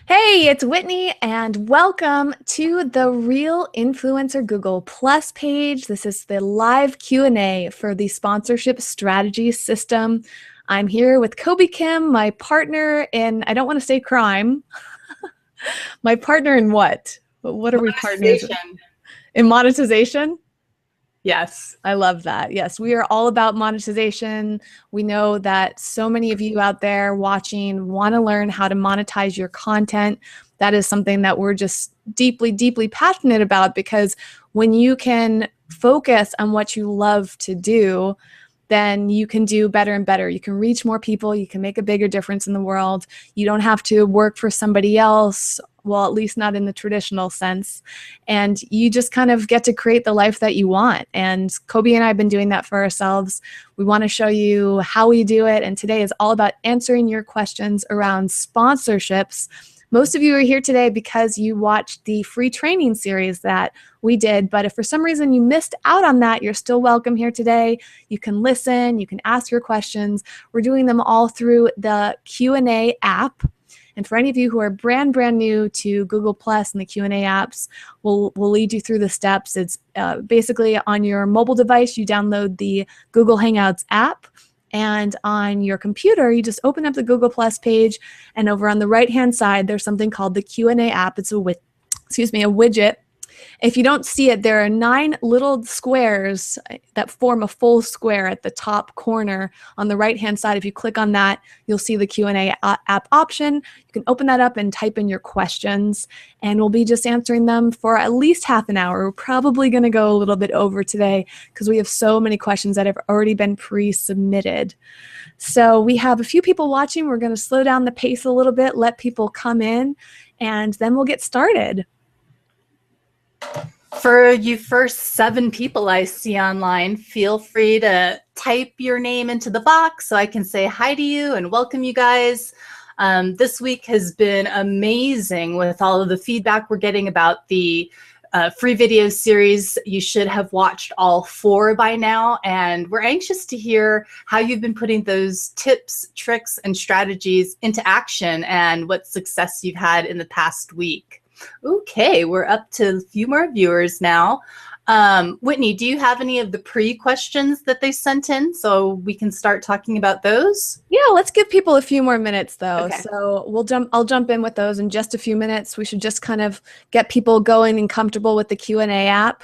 Hey, it's Whitney, and welcome to the Real Influencer Google Plus page. This is the live Q&A for the sponsorship strategy system. I'm here with Kobe Kim, my partner in, I don't want to say crime, my partner in what? What are we partners in? Monetization? Yes. I love that. Yes, we are all about monetization. We know that so many of you out there watching want to learn how to monetize your content. That is something that we're just deeply, deeply passionate about, because when you can focus on what you love to do, then you can do better and better. You can reach more people. You can make a bigger difference in the world. You don't have to work for somebody else. Well, at least not in the traditional sense. And you just kind of get to create the life that you want. And Kobe and I have been doing that for ourselves. We want to show you how we do it. And today is all about answering your questions around sponsorships. Most of you are here today because you watched the free training series that we did. But if for some reason you missed out on that, you're still welcome here today. You can listen, you can ask your questions. We're doing them all through the Q&A app. And for any of you who are brand new to Google Plus and the Q&A apps, we'll lead you through the steps. It's basically on your mobile device, you download the Google Hangouts app. And on your computer, you just open up the Google Plus page, and over on the right-hand side, there's something called the Q&A app. It's a widget. If you don't see it, there are 9 little squares that form a full square at the top corner on the right-hand side. If you click on that, you'll see the Q&A app option. You can open that up and type in your questions, and we'll be just answering them for at least half an hour. We're probably going to go a little bit over today because we have so many questions that have already been pre-submitted. So we have a few people watching. We're going to slow down the pace a little bit, let people come in, and then we'll get started. For you first 7 people I see online, feel free to type your name into the box so I can say hi to you and welcome you guys. This week has been amazing with all of the feedback we're getting about the free video series. You should have watched all 4 by now, and we're anxious to hear how you've been putting those tips, tricks, and strategies into action and what success you've had in the past week. Okay, we're up to a few more viewers now. Whitney, do you have any of the pre-questions that they sent in so we can start talking about those? Yeah, let's give people a few more minutes though. Okay. So I'll jump in with those in just a few minutes. We should just kind of get people going and comfortable with the Q&A app.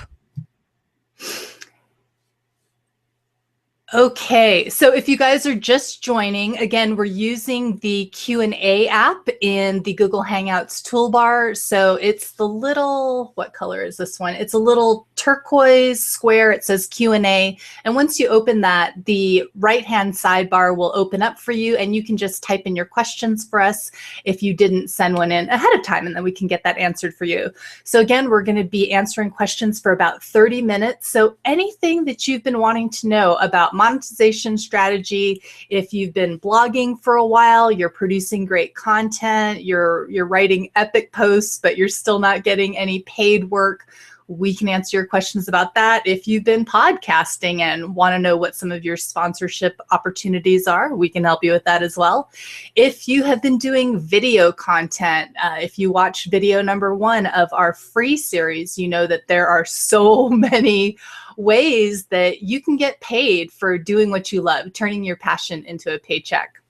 Okay, so if you guys are just joining, again, we're using the Q&A app in the Google Hangouts toolbar. So it's the little, what color is this one? It's a little turquoise square. It says Q&A. And once you open that, the right-hand sidebar will open up for you, and you can just type in your questions for us if you didn't send one in ahead of time, and then we can get that answered for you. So again, we're going to be answering questions for about 30 minutes. So anything that you've been wanting to know about monetization strategy, if you've been blogging for a while, you're producing great content, you're writing epic posts, but you're still not getting any paid work, we can answer your questions about that. If you've been podcasting and want to know what some of your sponsorship opportunities are, we can help you with that as well. If you have been doing video content, if you watch video number 1 of our free series, you know that there are so many ways that you can get paid for doing what you love, turning your passion into a paycheck.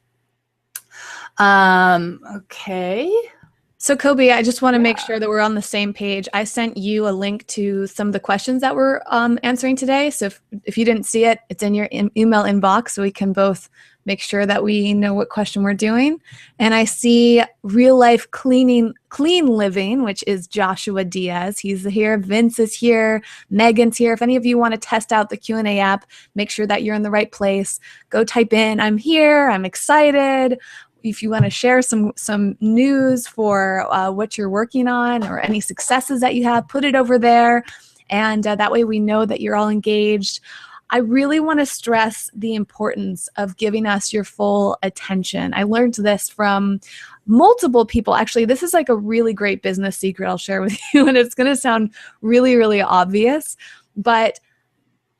Okay. So Kobe, I just want to make sure that we're on the same page. I sent you a link to some of the questions that we're answering today. So if you didn't see it, it's in your email inbox, so we can both make sure that we know what question we're doing. And I see Real Life Clean Living, which is Joshua Diaz. He's here. Vince is here. Megan's here. If any of you want to test out the Q&A app, make sure that you're in the right place. Go type in, I'm here, I'm excited. If you want to share some news for what you're working on or any successes that you have, put it over there. And that way we know that you're all engaged. I really want to stress the importance of giving us your full attention. I learned this from multiple people. Actually, this is like a really great business secret I'll share with you, and it's going to sound really, really obvious, but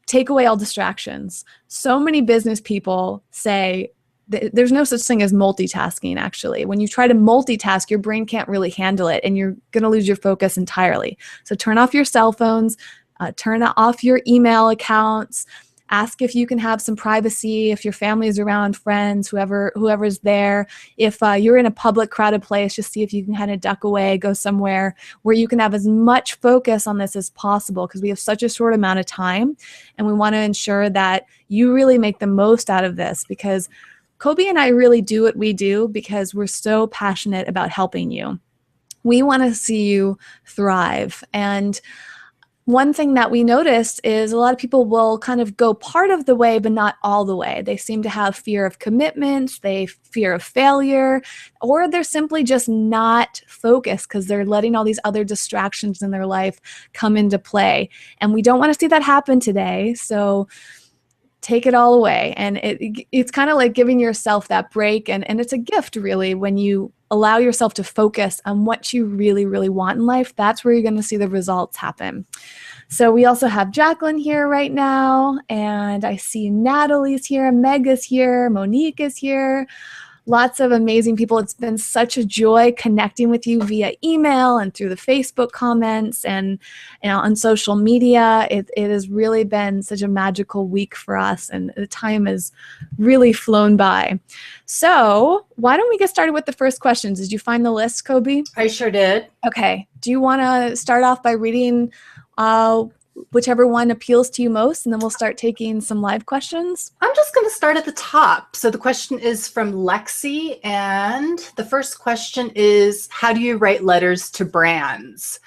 take away all distractions. So many business people say, there's no such thing as multitasking, actually. When you try to multitask, your brain can't really handle it, and you're going to lose your focus entirely. So turn off your cell phones, turn off your email accounts, ask if you can have some privacy, if your family is around, friends, whoever's there. If you're in a public, crowded place, just see if you can kind of duck away, go somewhere where you can have as much focus on this as possible, because we have such a short amount of time, and we want to ensure that you really make the most out of this, because Kobe and I really do what we do because we're so passionate about helping you. We want to see you thrive. And one thing that we noticed is a lot of people will kind of go part of the way, but not all the way. They seem to have fear of commitment, they fear of failure, or they're simply just not focused because they're letting all these other distractions in their life come into play. And we don't want to see that happen today. So take it all away. And it's kind of like giving yourself that break. And it's a gift, really, when you allow yourself to focus on what you really, really want in life. That's where you're going to see the results happen. So we also have Jacqueline here right now. And I see Natalie's here, Meg is here, Monique is here. Lots of amazing people. It's been such a joy connecting with you via email and through the Facebook comments and on social media. It has really been such a magical week for us, and the time has really flown by. So why don't we get started with the first questions? Did you find the list, Kobe? I sure did. Okay. Do you want to start off by reading whichever one appeals to you most, and then we'll start taking some live questions? I'm just going to start at the top. So the question is from Lexi, and the first question is, how do you write letters to brands?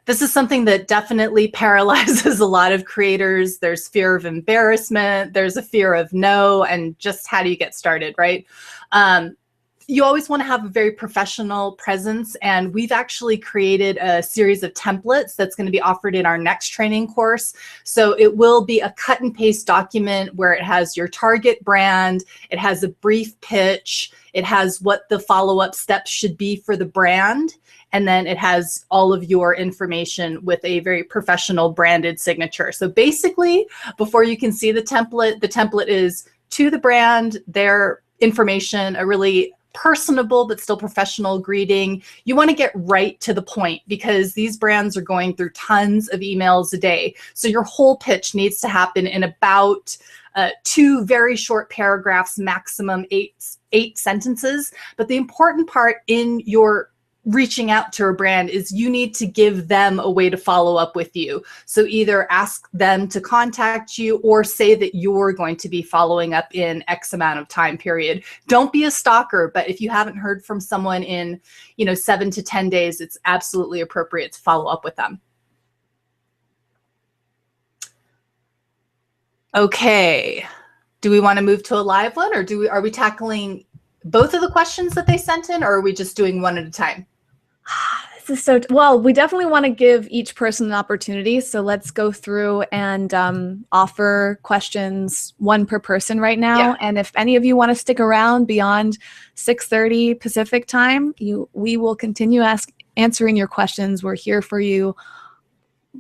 This is something that definitely paralyzes a lot of creators. There's fear of embarrassment, there's a fear of no, and just how do you get started, right? You always want to have a very professional presence, and we've actually created a series of templates that's going to be offered in our next training course. So it will be a cut and paste document where it has your target brand, it has a brief pitch, it has what the follow-up steps should be for the brand, and then it has all of your information with a very professional branded signature. So basically, before you can see the template is to the brand, their information, a really personable but still professional greeting. You want to get right to the point, because these brands are going through tons of emails a day. So your whole pitch needs to happen in about 2 very short paragraphs, maximum eight sentences. But the important part in your reaching out to a brand is you need to give them a way to follow up with you. So either ask them to contact you or say that you're going to be following up in X amount of time period. Don't be a stalker, but if you haven't heard from someone in 7 to 10 days, it's absolutely appropriate to follow up with them. Okay, do we want to move to a live one, or are we tackling both of the questions that they sent in, or are we just doing one at a time? This is so well, we definitely want to give each person an opportunity. So let's go through and offer questions, one per person right now. Yeah. And if any of you want to stick around beyond 6:30 Pacific time, we will continue answering your questions. We're here for you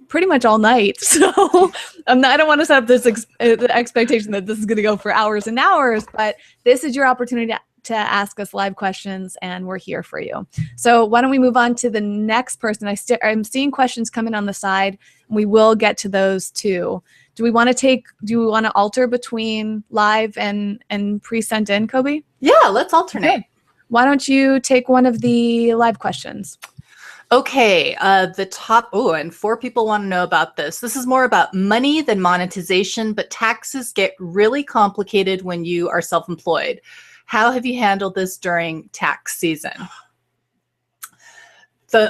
pretty much all night. So I don't want to set up this the expectation that this is going to go for hours and hours, but this is your opportunity to ask us live questions, and we're here for you. So why don't we move on to the next person? I'm seeing questions coming on the side. We will get to those too. Do we want to alter between live and pre-sent in, Kobe? Yeah, let's alternate. Okay. Why don't you take one of the live questions? Okay, the top, and 4 people want to know about this. This is more about money than monetization, but taxes get really complicated when you are self-employed. How have you handled this during tax season?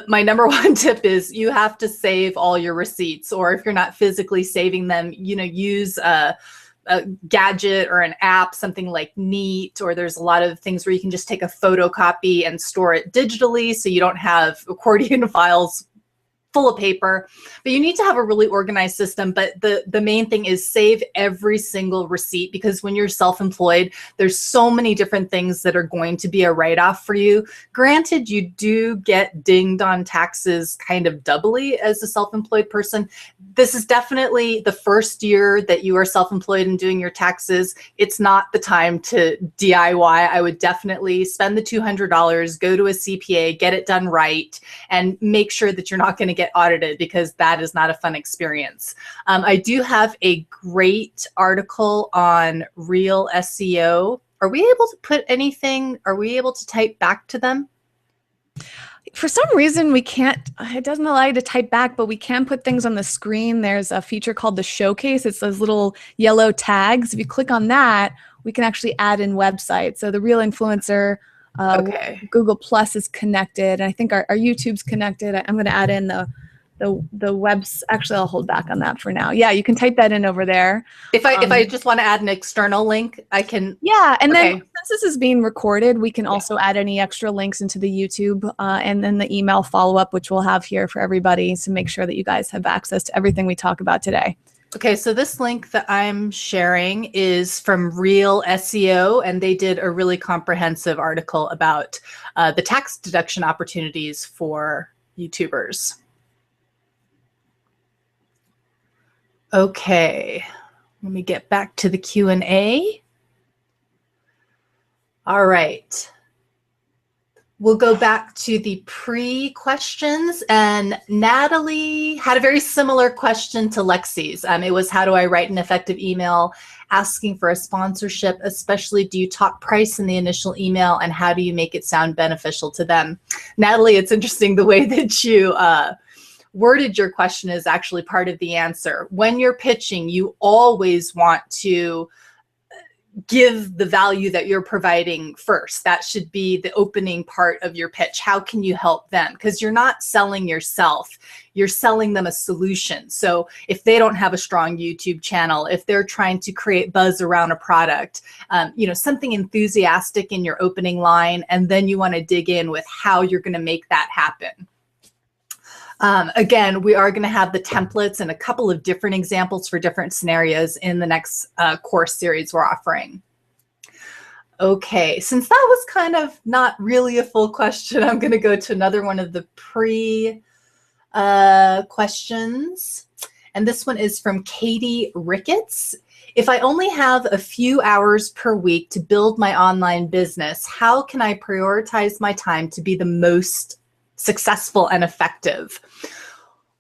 My number one tip is you have to save all your receipts, or if you're not physically saving them, use a gadget or an app, something like Neat, or there's a lot of things where you can just take a photocopy and store it digitally so you don't have accordion files full of paper, but you need to have a really organized system. But the main thing is save every single receipt, because when you're self-employed, there's so many different things that are going to be a write-off for you. Granted, you do get dinged on taxes kind of doubly as a self-employed person. This is definitely the first year that you are self-employed and doing your taxes. It's not the time to DIY. I would definitely spend the $200, go to a CPA, get it done right, and make sure that you're not going to get audited, because that is not a fun experience. I do have a great article on Real SEO. Are we able to put anything, are we able to type back to them? For some reason, we can't, it doesn't allow you to type back, but we can put things on the screen. There's a feature called the showcase. It's those little yellow tags. If you click on that, we can actually add in websites. So the Real Influencer, Okay. Google Plus is connected. And I think our YouTube's connected. I'm going to add in the webs. Actually, I'll hold back on that for now. Yeah, you can type that in over there. If I just want to add an external link, I can. Yeah, and Okay. then since this is being recorded, we can also add any extra links into the YouTube and then the email follow-up, which we'll have here for everybody to make sure that you guys have access to everything we talk about today. Okay, so this link that I'm sharing is from Real SEO, and they did a really comprehensive article about the tax deduction opportunities for YouTubers. Okay, let me get back to the Q&A. All right. We'll go back to the pre-questions, and Natalie had a very similar question to Lexi's. It was, how do I write an effective email asking for a sponsorship, especially do you talk price in the initial email, and how do you make it sound beneficial to them? Natalie, it's interesting the way that you worded your question is actually part of the answer. When you're pitching, you always want to give the value that you're providing first. That should be the opening part of your pitch. How can you help them? Because you're not selling yourself, you're selling them a solution. So if they don't have a strong YouTube channel, if they're trying to create buzz around a product, something enthusiastic in your opening line, and then you want to dig in with how you're going to make that happen. Again, we are going to have the templates and a couple of different examples for different scenarios in the next course series we're offering. Okay, since that was kind of not really a full question, I'm going to go to another one of the questions. And this one is from Katie Ricketts. If I only have a few hours per week to build my online business, how can I prioritize my time to be the most successful and effective?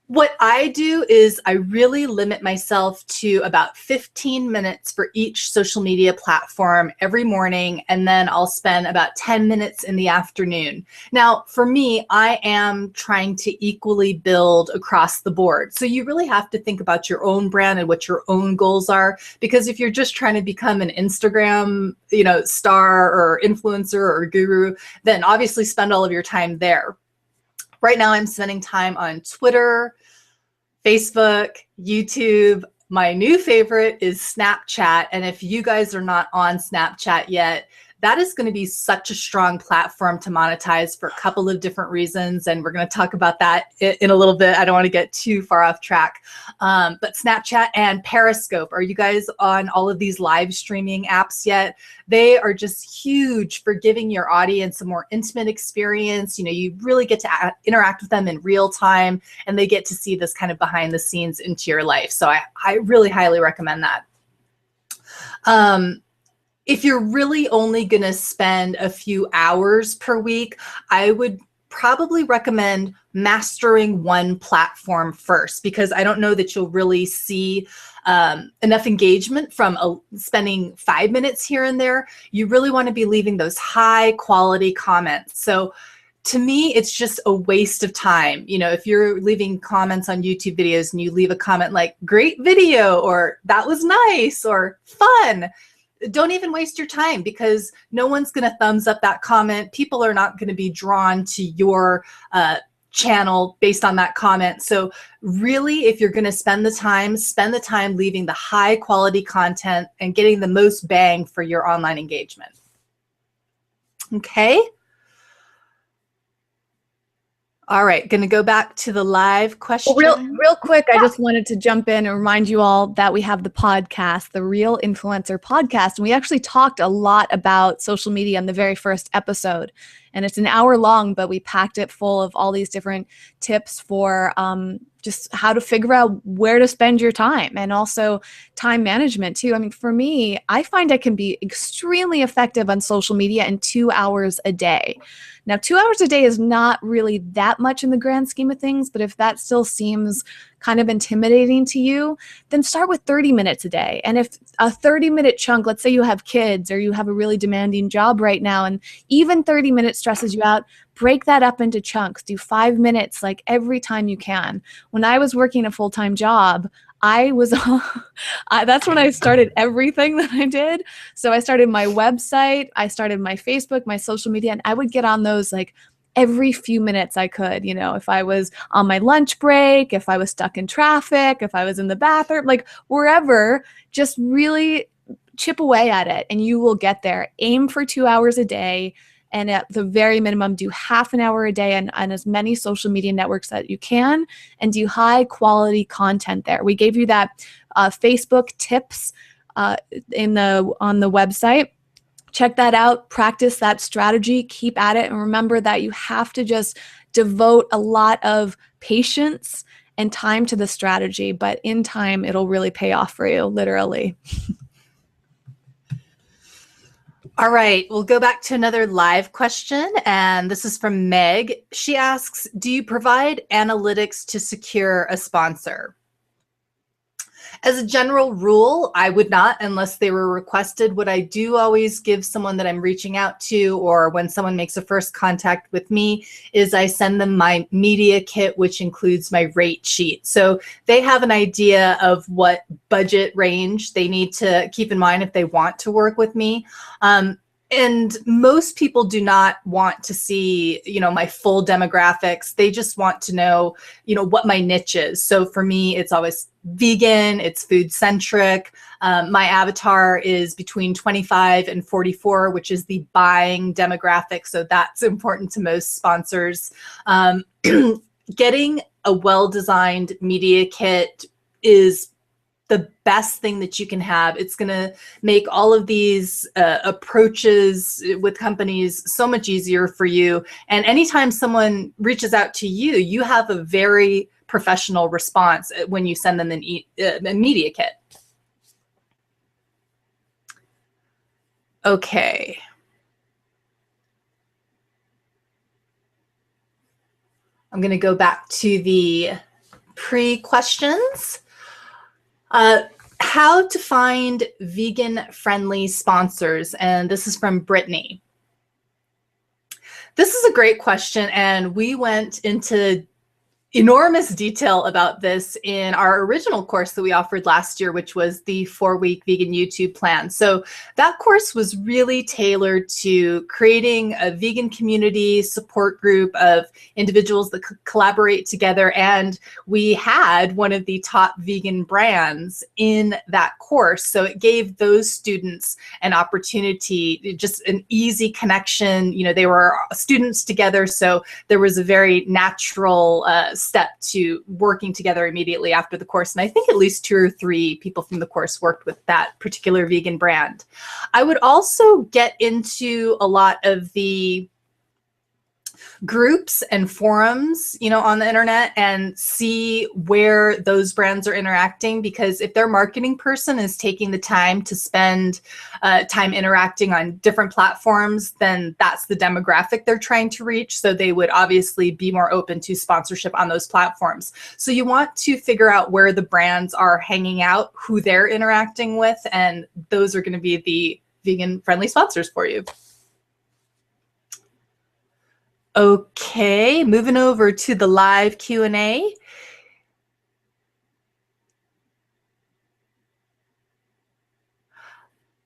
What I do is I really limit myself to about 15 minutes for each social media platform every morning, and then I'll spend about 10 minutes in the afternoon. Now, for me, I am trying to equally build across the board. So you really have to think about your own brand and what your own goals are, because if you're just trying to become an Instagram, star or influencer or guru, then obviously spend all of your time there. Right now, I'm spending time on Twitter, Facebook, YouTube. My new favorite is Snapchat. And if you guys are not on Snapchat yet, that is going to be such a strong platform to monetize for a couple of different reasons. And we're going to talk about that in a little bit. I don't want to get too far off track. But Snapchat and Periscope, are you guys on all of these live streaming apps yet? They are just huge for giving your audience a more intimate experience. You really get to interact with them in real time, and they get to see this kind of behind the scenes into your life. So I really highly recommend that. If you're really only going to spend a few hours per week, I would probably recommend mastering one platform first, because I don't know that you'll really see enough engagement from spending 5 minutes here and there. You really want to be leaving those high quality comments. So to me, it's just a waste of time. If you're leaving comments on YouTube videos and you leave a comment like great video, or that was nice, or fun, don't even waste your time, because no one's going to thumbs up that comment. People are not going to be drawn to your channel based on that comment. So really, if you're going to spend the time leaving the high quality content and getting the most bang for your online engagement. Okay. All right, going to go back to the live Well, question. real quick, I just wanted to jump in and remind you all that we have the podcast, the Real Influencer Podcast. And we actually talked a lot about social media in the very first episode. And it's an hour long, but we packed it full of all these different tips for just how to figure out where to spend your time, and also time management too. I mean, for me, I find I can be extremely effective on social media in 2 hours a day. Now, 2 hours a day is not really that much in the grand scheme of things, but if that still seems kind of intimidating to you, then start with 30 minutes a day. And if a 30-minute chunk, let's say you have kids or you have a really demanding job right now, and even 30 minutes stresses you out, break that up into chunks. Do 5 minutes like every time you can. When I was working a full-time job, I was that's when I started everything that I did. So I started my website, I started my Facebook, my social media, and I would get on those like every few minutes I could, if I was on my lunch break, if I was stuck in traffic, if I was in the bathroom, like wherever, just really chip away at it and you will get there. Aim for 2 hours a day. And at the very minimum, do half an hour a day on as many social media networks that you can, and do high quality content there. We gave you that Facebook tips on the website. Check that out, practice that strategy, keep at it, and remember that you have to just devote a lot of patience and time to the strategy, but in time, it'll really pay off for you, literally. All right, we'll go back to another live question, and this is from Meg. She asks, do you provide analytics to secure a sponsor? As a general rule, I would not unless they were requested. What I do always give someone that I'm reaching out to, or when someone makes a first contact with me, is I send them my media kit, which includes my rate sheet. So they have an idea of what budget range they need to keep in mind if they want to work with me. And most people do not want to see, my full demographics. They just want to know, what my niche is. So for me, it's always vegan, it's food centric. My avatar is between 25 and 44, which is the buying demographic. So that's important to most sponsors. Getting a well-designed media kit is the best thing that you can have. It's going to make all of these approaches with companies so much easier for you. And anytime someone reaches out to you, you have a very professional response when you send them a media kit. Okay. I'm going to go back to the pre-questions. How to find vegan-friendly sponsors, and this is from Brittany. This is a great question, and we went into enormous detail about this in our original course that we offered last year, which was the 4-week vegan YouTube plan. So that course was really tailored to creating a vegan community support group of individuals that could collaborate together. And we had one of the top vegan brands in that course. So it gave those students an opportunity, just an easy connection. They were students together, so there was a very natural step to working together immediately after the course. And I think at least 2 or 3 people from the course worked with that particular vegan brand. I would also get into a lot of the groups and forums, on the internet, and see where those brands are interacting, because if their marketing person is taking the time to spend time interacting on different platforms, then that's the demographic they're trying to reach. So they would obviously be more open to sponsorship on those platforms. So you want to figure out where the brands are hanging out, who they're interacting with, and those are going to be the vegan friendly sponsors for you. Okay, moving over to the live Q&A.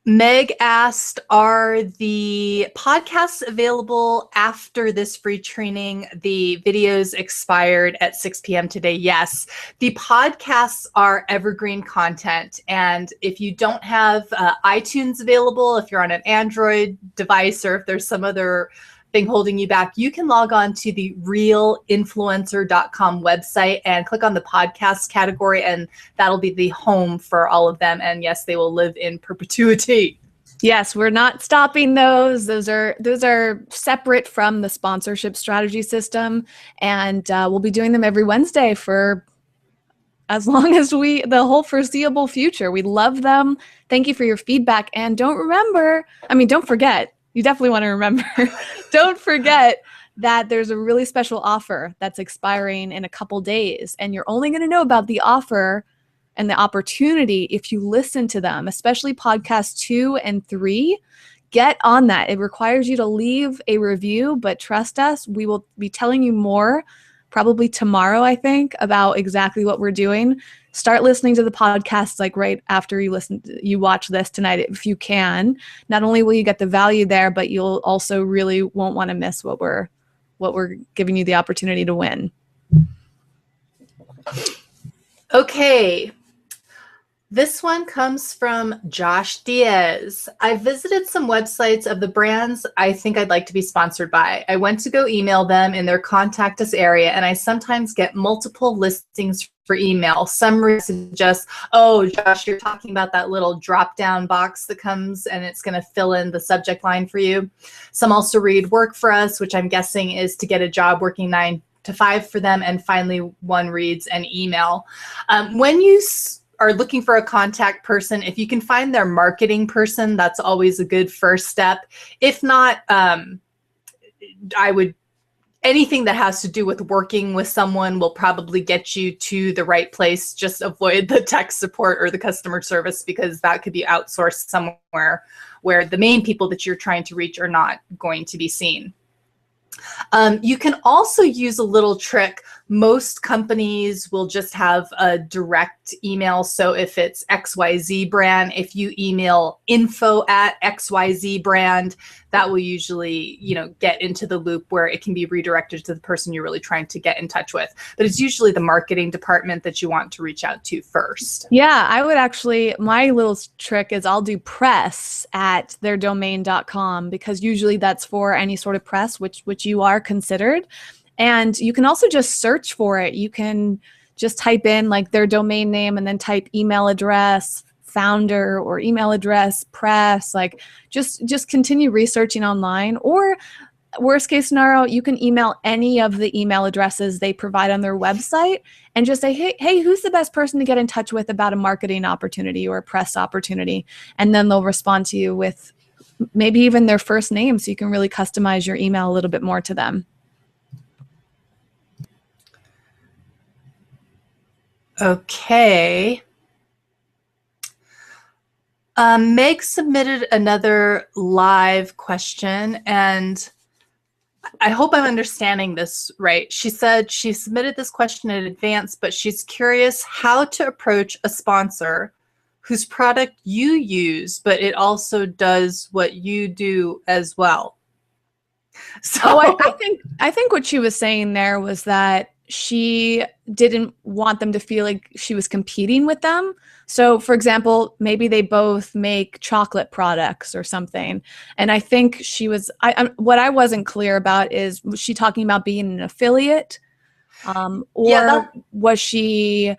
Meg asked, are the podcasts available after this free training? The videos expired at 6 p.m. today. Yes, the podcasts are evergreen content. And if you don't have iTunes available, if you're on an Android device, or if there's some other thing holding you back, you can log on to the realinfluencer.com website and click on the podcast category, and that'll be the home for all of them. And yes, they will live in perpetuity. Yes, we're not stopping those. Those are separate from the sponsorship strategy system, and we'll be doing them every Wednesday for as long as the whole foreseeable future. We love them. Thank you for your feedback, and don't forget. You definitely want to remember. Don't forget that there's a really special offer that's expiring in a couple days, and you're only going to know about the offer and the opportunity if you listen to them, especially podcasts 2 and 3. Get on that. It requires you to leave a review, but trust us, we will be telling you more probably tomorrow, I think, about exactly what we're doing. Start listening to the podcast like right after you watch this tonight if you can. Not only will you get the value there, but you'll also really won't want to miss what we're giving you the opportunity to win. Okay. This one comes from Josh Diaz. I visited some websites of the brands I think I'd like to be sponsored by. I went to go email them in their contact us area, and I sometimes get multiple listings for email. Some suggest, oh, Josh, you're talking about that little drop-down box that comes and it's going to fill in the subject line for you. Some also read work for us, which I'm guessing is to get a job working 9 to 5 for them. And finally, one reads an email. When you are looking for a contact person, if you can find their marketing person, that's always a good first step. If not, anything that has to do with working with someone will probably get you to the right place. Just avoid the tech support or the customer service, because that could be outsourced somewhere where the main people that you're trying to reach are not going to be seen. You can also use a little trick. Most companies will just have a direct email. So if it's XYZ brand, if you email info@XYZ brand, that will usually, get into the loop where it can be redirected to the person you're really trying to get in touch with. But it's usually the marketing department that you want to reach out to first. Yeah, I would actually, my little trick is I'll do press@theirdomain.com, because usually that's for any sort of press, which you are considered. And you can also just search for it. You can just type in like their domain name and then type email address, founder, or email address, press, like just continue researching online. Or worst case scenario, you can email any of the email addresses they provide on their website and just say, hey, who's the best person to get in touch with about a marketing opportunity or a press opportunity? And then they'll respond to you with maybe even their first name, so you can really customize your email a little bit more to them. Okay. Meg submitted another live question, and I hope I'm understanding this right. She said she submitted this question in advance, but she's curious how to approach a sponsor whose product you use, but it also does what you do as well. So I think what she was saying there was that she didn't want them to feel like she was competing with them. So for example, maybe they both make chocolate products or something. And I think she was, what I wasn't clear about is, was she talking about being an affiliate? Was she,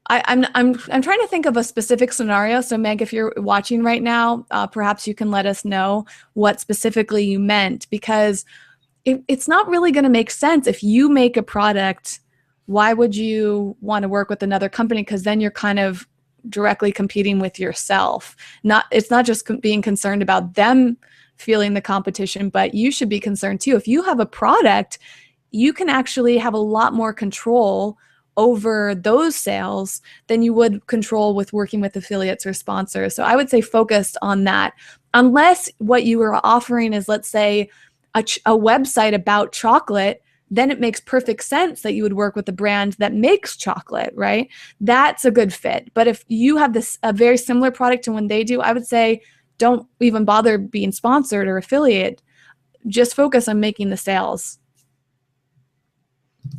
I'm trying to think of a specific scenario. So Meg, if you're watching right now, perhaps you can let us know what specifically you meant, because it's not really going to make sense. If you make a product, why would you want to work with another company? Because then you're kind of directly competing with yourself. It's not just being concerned about them feeling the competition, but you should be concerned too. If you have a product, you can actually have a lot more control over those sales than you would control with working with affiliates or sponsors. So I would say focus on that. Unless what you are offering is, let's say, a website about chocolate, then it makes perfect sense that you would work with a brand that makes chocolate, right? That's a good fit. But if you have a very similar product to when they do, I would say don't even bother being sponsored or affiliate. Just focus on making the sales.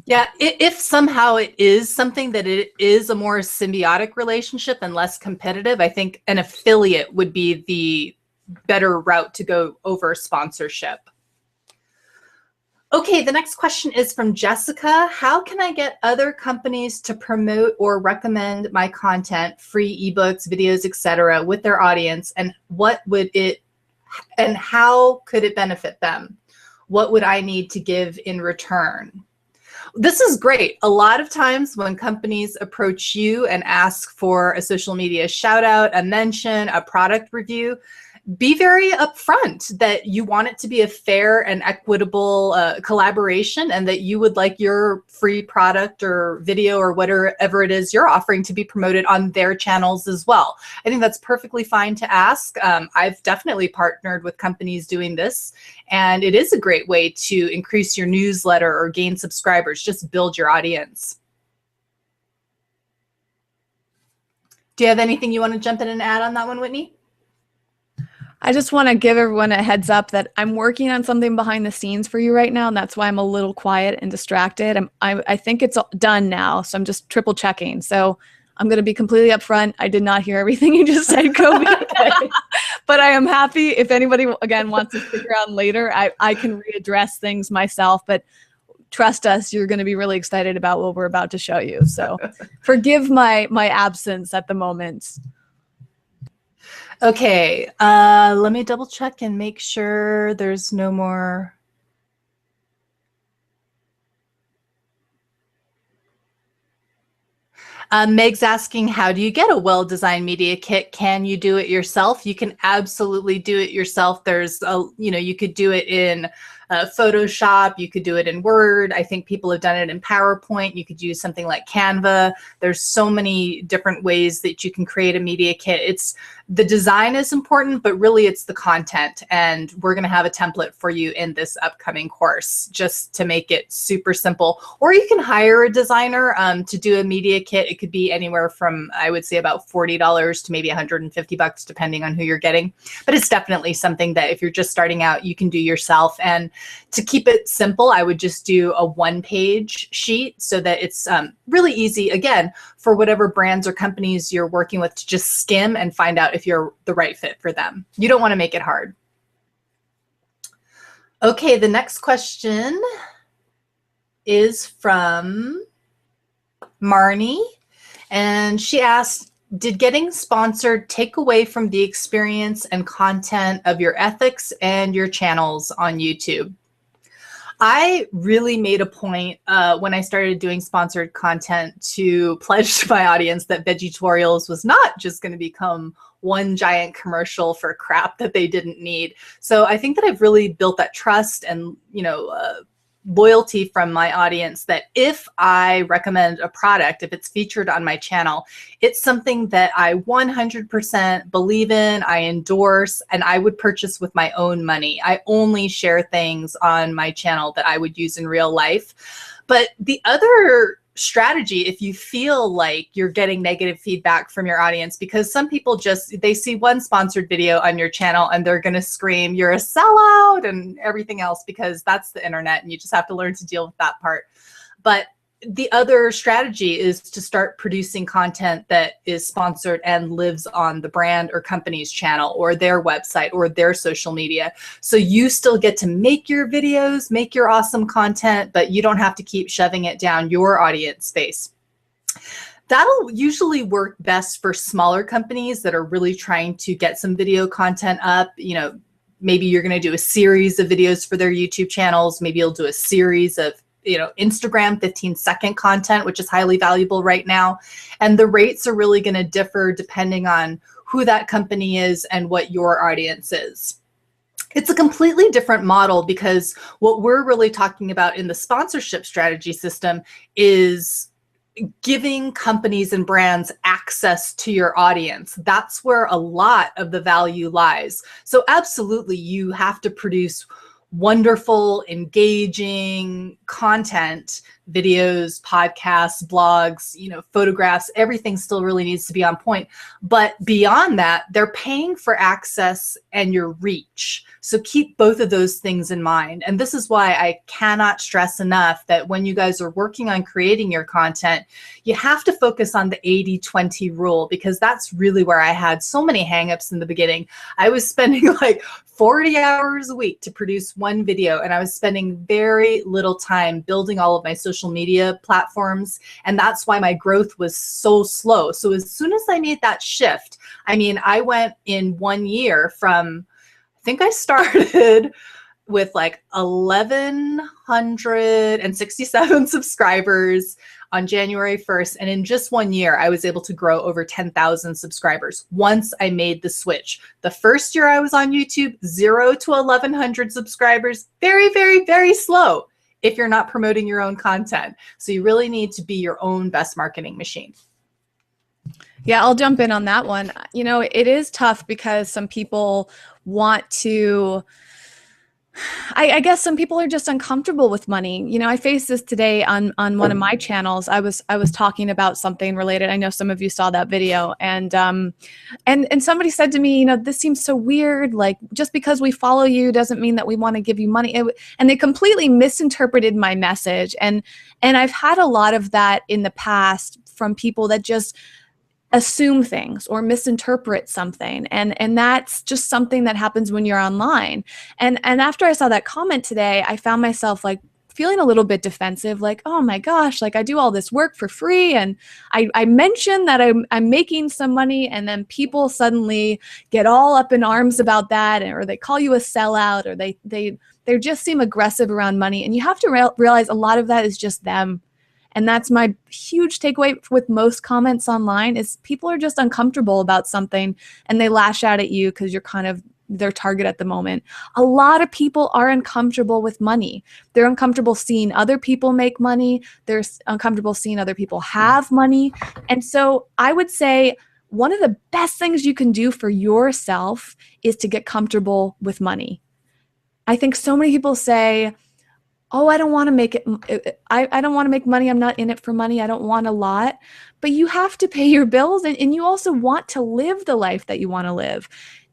Yeah, if somehow it is something that it is a more symbiotic relationship and less competitive, I think an affiliate would be the better route to go over sponsorship. Okay, the next question is from Jessica. How can I get other companies to promote or recommend my content, free ebooks, videos, etc., with their audience, and how could it benefit them? What would I need to give in return? This is great. A lot of times when companies approach you and ask for a social media shout out, a mention, a product review, be very upfront that you want it to be a fair and equitable collaboration, and that you would like your free product or video or whatever it is you're offering to be promoted on their channels as well. I think that's perfectly fine to ask. I've definitely partnered with companies doing this, and it is a great way to increase your newsletter or gain subscribers, just build your audience. Do you have anything you want to jump in and add on that one, Whitney? I just want to give everyone a heads up that I'm working on something behind the scenes for you right now, and that's why I'm a little quiet and distracted. I think it's done now, so I'm just triple checking. So I'm going to be completely upfront. I did not hear everything you just said, Kobe. But I am happy if anybody, again, wants to stick around later, I can readdress things myself. But trust us, you're going to be really excited about what we're about to show you. So forgive my absence at the moment. Okay, let me double check and make sure there's no more. Meg's asking, how do you get a well-designed media kit? Can you do it yourself? You can absolutely do it yourself. There's you could do it in Photoshop, you could do it in Word. I think people have done it in PowerPoint. You could use something like Canva. There's so many different ways that you can create a media kit. The design is important, but really it's the content. And we're going to have a template for you in this upcoming course just to make it super simple. Or you can hire a designer to do a media kit. It could be anywhere from, I would say, about $40 to maybe $150, depending on who you're getting. But it's definitely something that if you're just starting out, you can do yourself. And to keep it simple, I would just do a one-page sheet so that it's really easy, again, for whatever brands or companies you're working with to just skim and find out if you're the right fit for them. You don't want to make it hard. Okay, the next question is from Marnie, and she asked, did getting sponsored take away from the experience and content of your ethics and your channels on YouTube? I really made a point when I started doing sponsored content to pledge to my audience that VeggieTutorials was not just going to become one giant commercial for crap that they didn't need. So I think that I've really built that trust and, loyalty from my audience that if I recommend a product, if it's featured on my channel, it's something that I 100% believe in, I endorse, and I would purchase with my own money. I only share things on my channel that I would use in real life. But the other strategy, if you feel like you're getting negative feedback from your audience, because some people they see one sponsored video on your channel and they're going to scream, you're a sellout and everything else, because that's the internet and you just have to learn to deal with that part. But the other strategy is to start producing content that is sponsored and lives on the brand or company's channel or their website or their social media. So you still get to make your videos, make your awesome content, but you don't have to keep shoving it down your audience face. That'll usually work best for smaller companies that are really trying to get some video content up. Maybe you're going to do a series of videos for their YouTube channels. Maybe you'll do a series of Instagram 15-second content, which is highly valuable right now. And the rates are really going to differ depending on who that company is and what your audience is. It's a completely different model because what we're really talking about in the sponsorship strategy system is giving companies and brands access to your audience. That's where a lot of the value lies. So absolutely, you have to produce wonderful, engaging content, videos, podcasts, blogs, photographs, everything still really needs to be on point. But beyond that, they're paying for access and your reach. So keep both of those things in mind. And this is why I cannot stress enough that when you guys are working on creating your content, you have to focus on the 80-20 rule, because that's really where I had so many hangups in the beginning. I was spending like 40 hours a week to produce one video, and I was spending very little time building all of my social media platforms. And that's why my growth was so slow. So as soon as I made that shift, I mean, I went in 1 year from, I think I started with like 1,167 subscribers on January 1st. And in just 1 year, I was able to grow over 10,000 subscribers once I made the switch. The first year I was on YouTube, 0 to 1,100 subscribers, very, very, very slow if you're not promoting your own content. So you really need to be your own best marketing machine. Yeah, I'll jump in on that one. You know, it is tough because some people want to, I guess some people are just uncomfortable with money. You know, I faced this today on one of my channels. I was talking about something related. I know some of you saw that video, and somebody said to me, you know, this seems so weird. Like, just because we follow you doesn't mean that we want to give you money. And they completely misinterpreted my message. And I've had a lot of that in the past from people that just assume things or misinterpret something, and that's just something that happens when you're online. And after I saw that comment today, I found myself like feeling a little bit defensive, like, oh my gosh, like I do all this work for free, and I mentioned that I'm making some money, and then people suddenly get all up in arms about that, or they call you a sellout, or they just seem aggressive around money. And you have to realize a lot of that is just them. And that's my huge takeaway with most comments online, is people are just uncomfortable about something and they lash out at you because you're kind of their target at the moment. A lot of people are uncomfortable with money. They're uncomfortable seeing other people make money. They're uncomfortable seeing other people have money. And so I would say one of the best things you can do for yourself is to get comfortable with money. I think so many people say, oh, I don't want to make it. I don't want to make money. I'm not in it for money. I don't want a lot. But you have to pay your bills, and you also want to live the life that you want to live.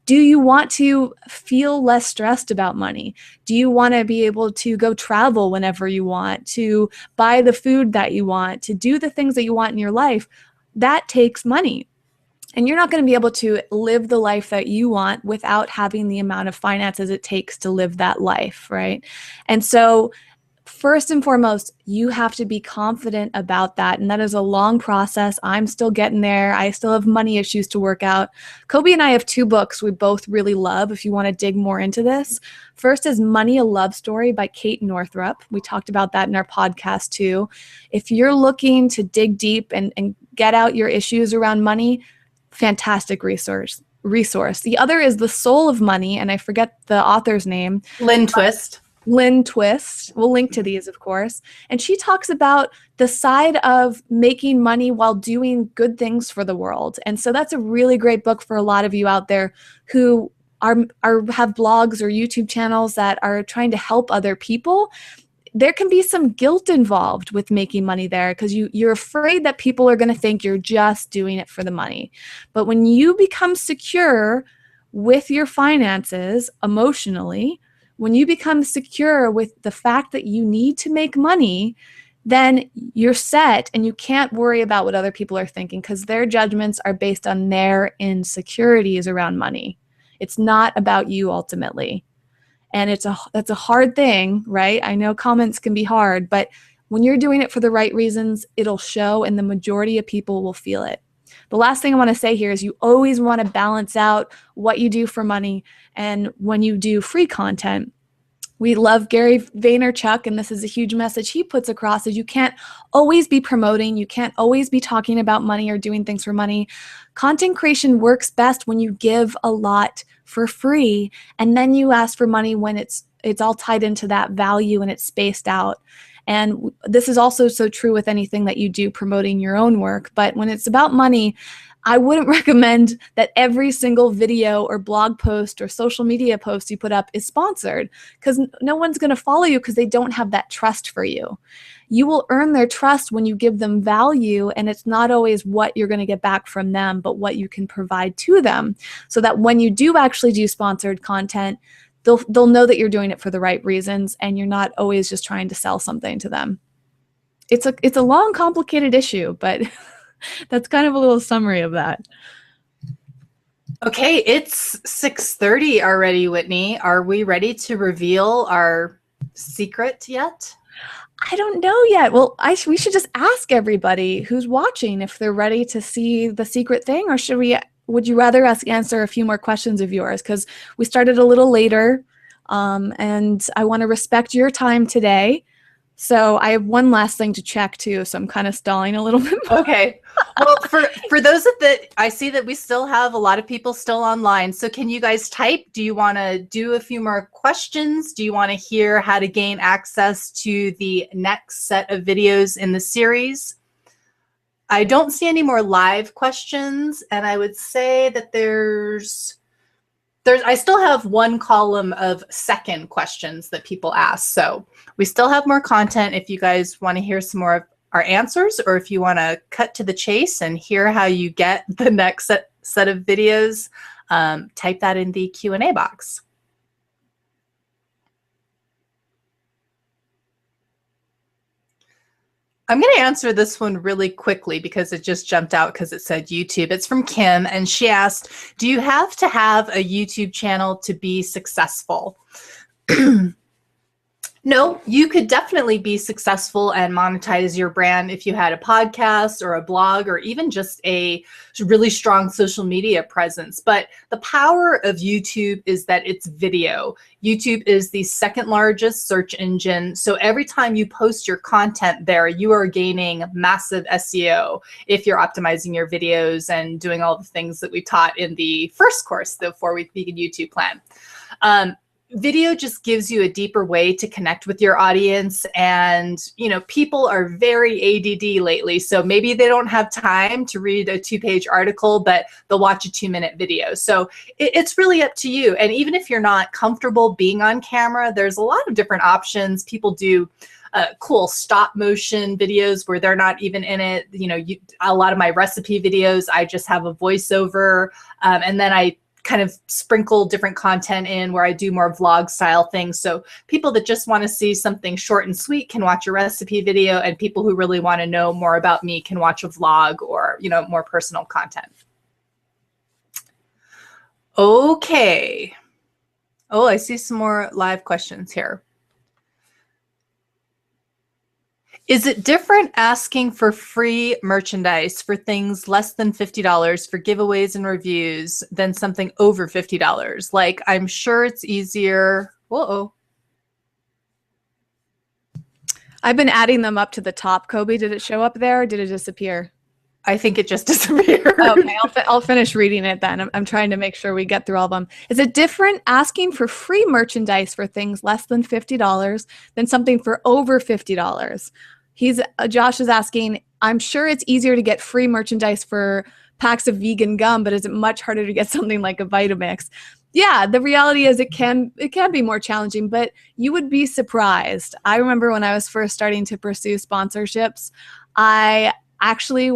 Do you want to feel less stressed about money? Do you want to be able to go travel whenever you want, to buy the food that you want, to do the things that you want in your life? That takes money. And you're not going to be able to live the life that you want without having the amount of finances it takes to live that life, right? And so first and foremost, you have to be confident about that. And that is a long process. I'm still getting there. I still have money issues to work out. Kobe and I have 2 books we both really love if you want to dig more into this. First is Money, a Love Story by Kate Northrup. We talked about that in our podcast too. If you're looking to dig deep and get out your issues around money, fantastic resource. The other is The Soul of Money, and I forget the author's name. Lynn Twist. Lynn Twist. We'll link to these, of course. And she talks about the side of making money while doing good things for the world. And so that's a really great book for a lot of you out there who have blogs or YouTube channels that are trying to help other people. There can be some guilt involved with making money there because you're afraid that people are going to think you're just doing it for the money. But when you become secure with your finances emotionally, when you become secure with the fact that you need to make money, then you're set and you can't worry about what other people are thinking because their judgments are based on their insecurities around money. It's not about you ultimately. And that's a hard thing, right? I know comments can be hard, but when you're doing it for the right reasons, it'll show and the majority of people will feel it. The last thing I want to say here is you always want to balance out what you do for money and when you do free content. We love Gary Vaynerchuk, and this is a huge message he puts across, is you can't always be promoting, you can't always be talking about money or doing things for money. Content creation works best when you give a lot for free, and then you ask for money when it's all tied into that value and it's spaced out. And this is also so true with anything that you do promoting your own work. But when it's about money, I wouldn't recommend that every single video or blog post or social media post you put up is sponsored, because no one's going to follow you because they don't have that trust for you. You will earn their trust when you give them value, and it's not always what you're going to get back from them, but what you can provide to them, so that when you do actually do sponsored content, they'll know that you're doing it for the right reasons and you're not always just trying to sell something to them. It's a long, complicated issue, but that's kind of a little summary of that. Okay, it's 6:30 already, Whitney. Are we ready to reveal our secret yet? I don't know yet. Well, we should just ask everybody who's watching if they're ready to see the secret thing, or would you rather us answer a few more questions of yours? Because we started a little later, and I want to respect your time today. So I have one last thing to check too, so I'm kind of stalling a little bit more. Okay. Well, for those of that, I see that we still have a lot of people still online. So can you guys type? Do you want to do a few more questions? Do you want to hear how to gain access to the next set of videos in the series? I don't see any more live questions, and I would say that I still have one column of second questions that people ask. So we still have more content if you guys want to hear some more of our answers, or if you want to cut to the chase and hear how you get the next set of videos, type that in the Q&A box. I'm going to answer this one really quickly because it just jumped out because it said YouTube. It's from Kim, and she asked, do you have to have a YouTube channel to be successful? No, you could definitely be successful and monetize your brand if you had a podcast or a blog or even just a really strong social media presence. But the power of YouTube is that it's video. YouTube is the second largest search engine. So every time you post your content there, you are gaining massive SEO if you're optimizing your videos and doing all the things that we taught in the first course, the 4-week vegan YouTube plan. Video just gives you a deeper way to connect with your audience. And, you know, people are very ADD lately. So maybe they don't have time to read a 2-page article, but they'll watch a 2-minute video. So it's really up to you. And even if you're not comfortable being on camera, there's a lot of different options. People do cool stop motion videos where they're not even in it. You know, a lot of my recipe videos, I just have a voiceover, and then I kind of sprinkle different content in where I do more vlog style things. So people that just want to see something short and sweet can watch a recipe video, and people who really want to know more about me can watch a vlog or, you know, more personal content. Okay. Oh, I see some more live questions here. Is it different asking for free merchandise for things less than $50 for giveaways and reviews than something over $50? Like, I'm sure it's easier. Whoa. I've been adding them up to the top. Kobe, did it show up there or did it disappear? I think it just disappeared. Okay, I'll finish reading it then. I'm trying to make sure we get through all of them. Is it different asking for free merchandise for things less than $50 than something for over $50? Josh is asking, I'm sure it's easier to get free merchandise for packs of vegan gum, but is it much harder to get something like a Vitamix? Yeah, the reality is it can be more challenging, but you would be surprised. I remember when I was first starting to pursue sponsorships, I actually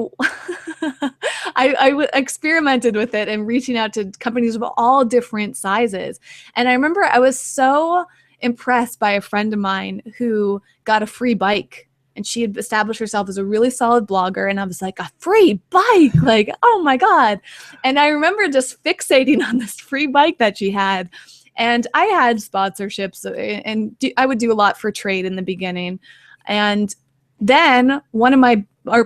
I experimented with it and reaching out to companies of all different sizes. And I remember I was so impressed by a friend of mine who got a free bike. And she had established herself as a really solid blogger. And I was like, a free bike? Like, oh my God. And I remember just fixating on this free bike that she had. And I had sponsorships, and I would do a lot for trade in the beginning. And then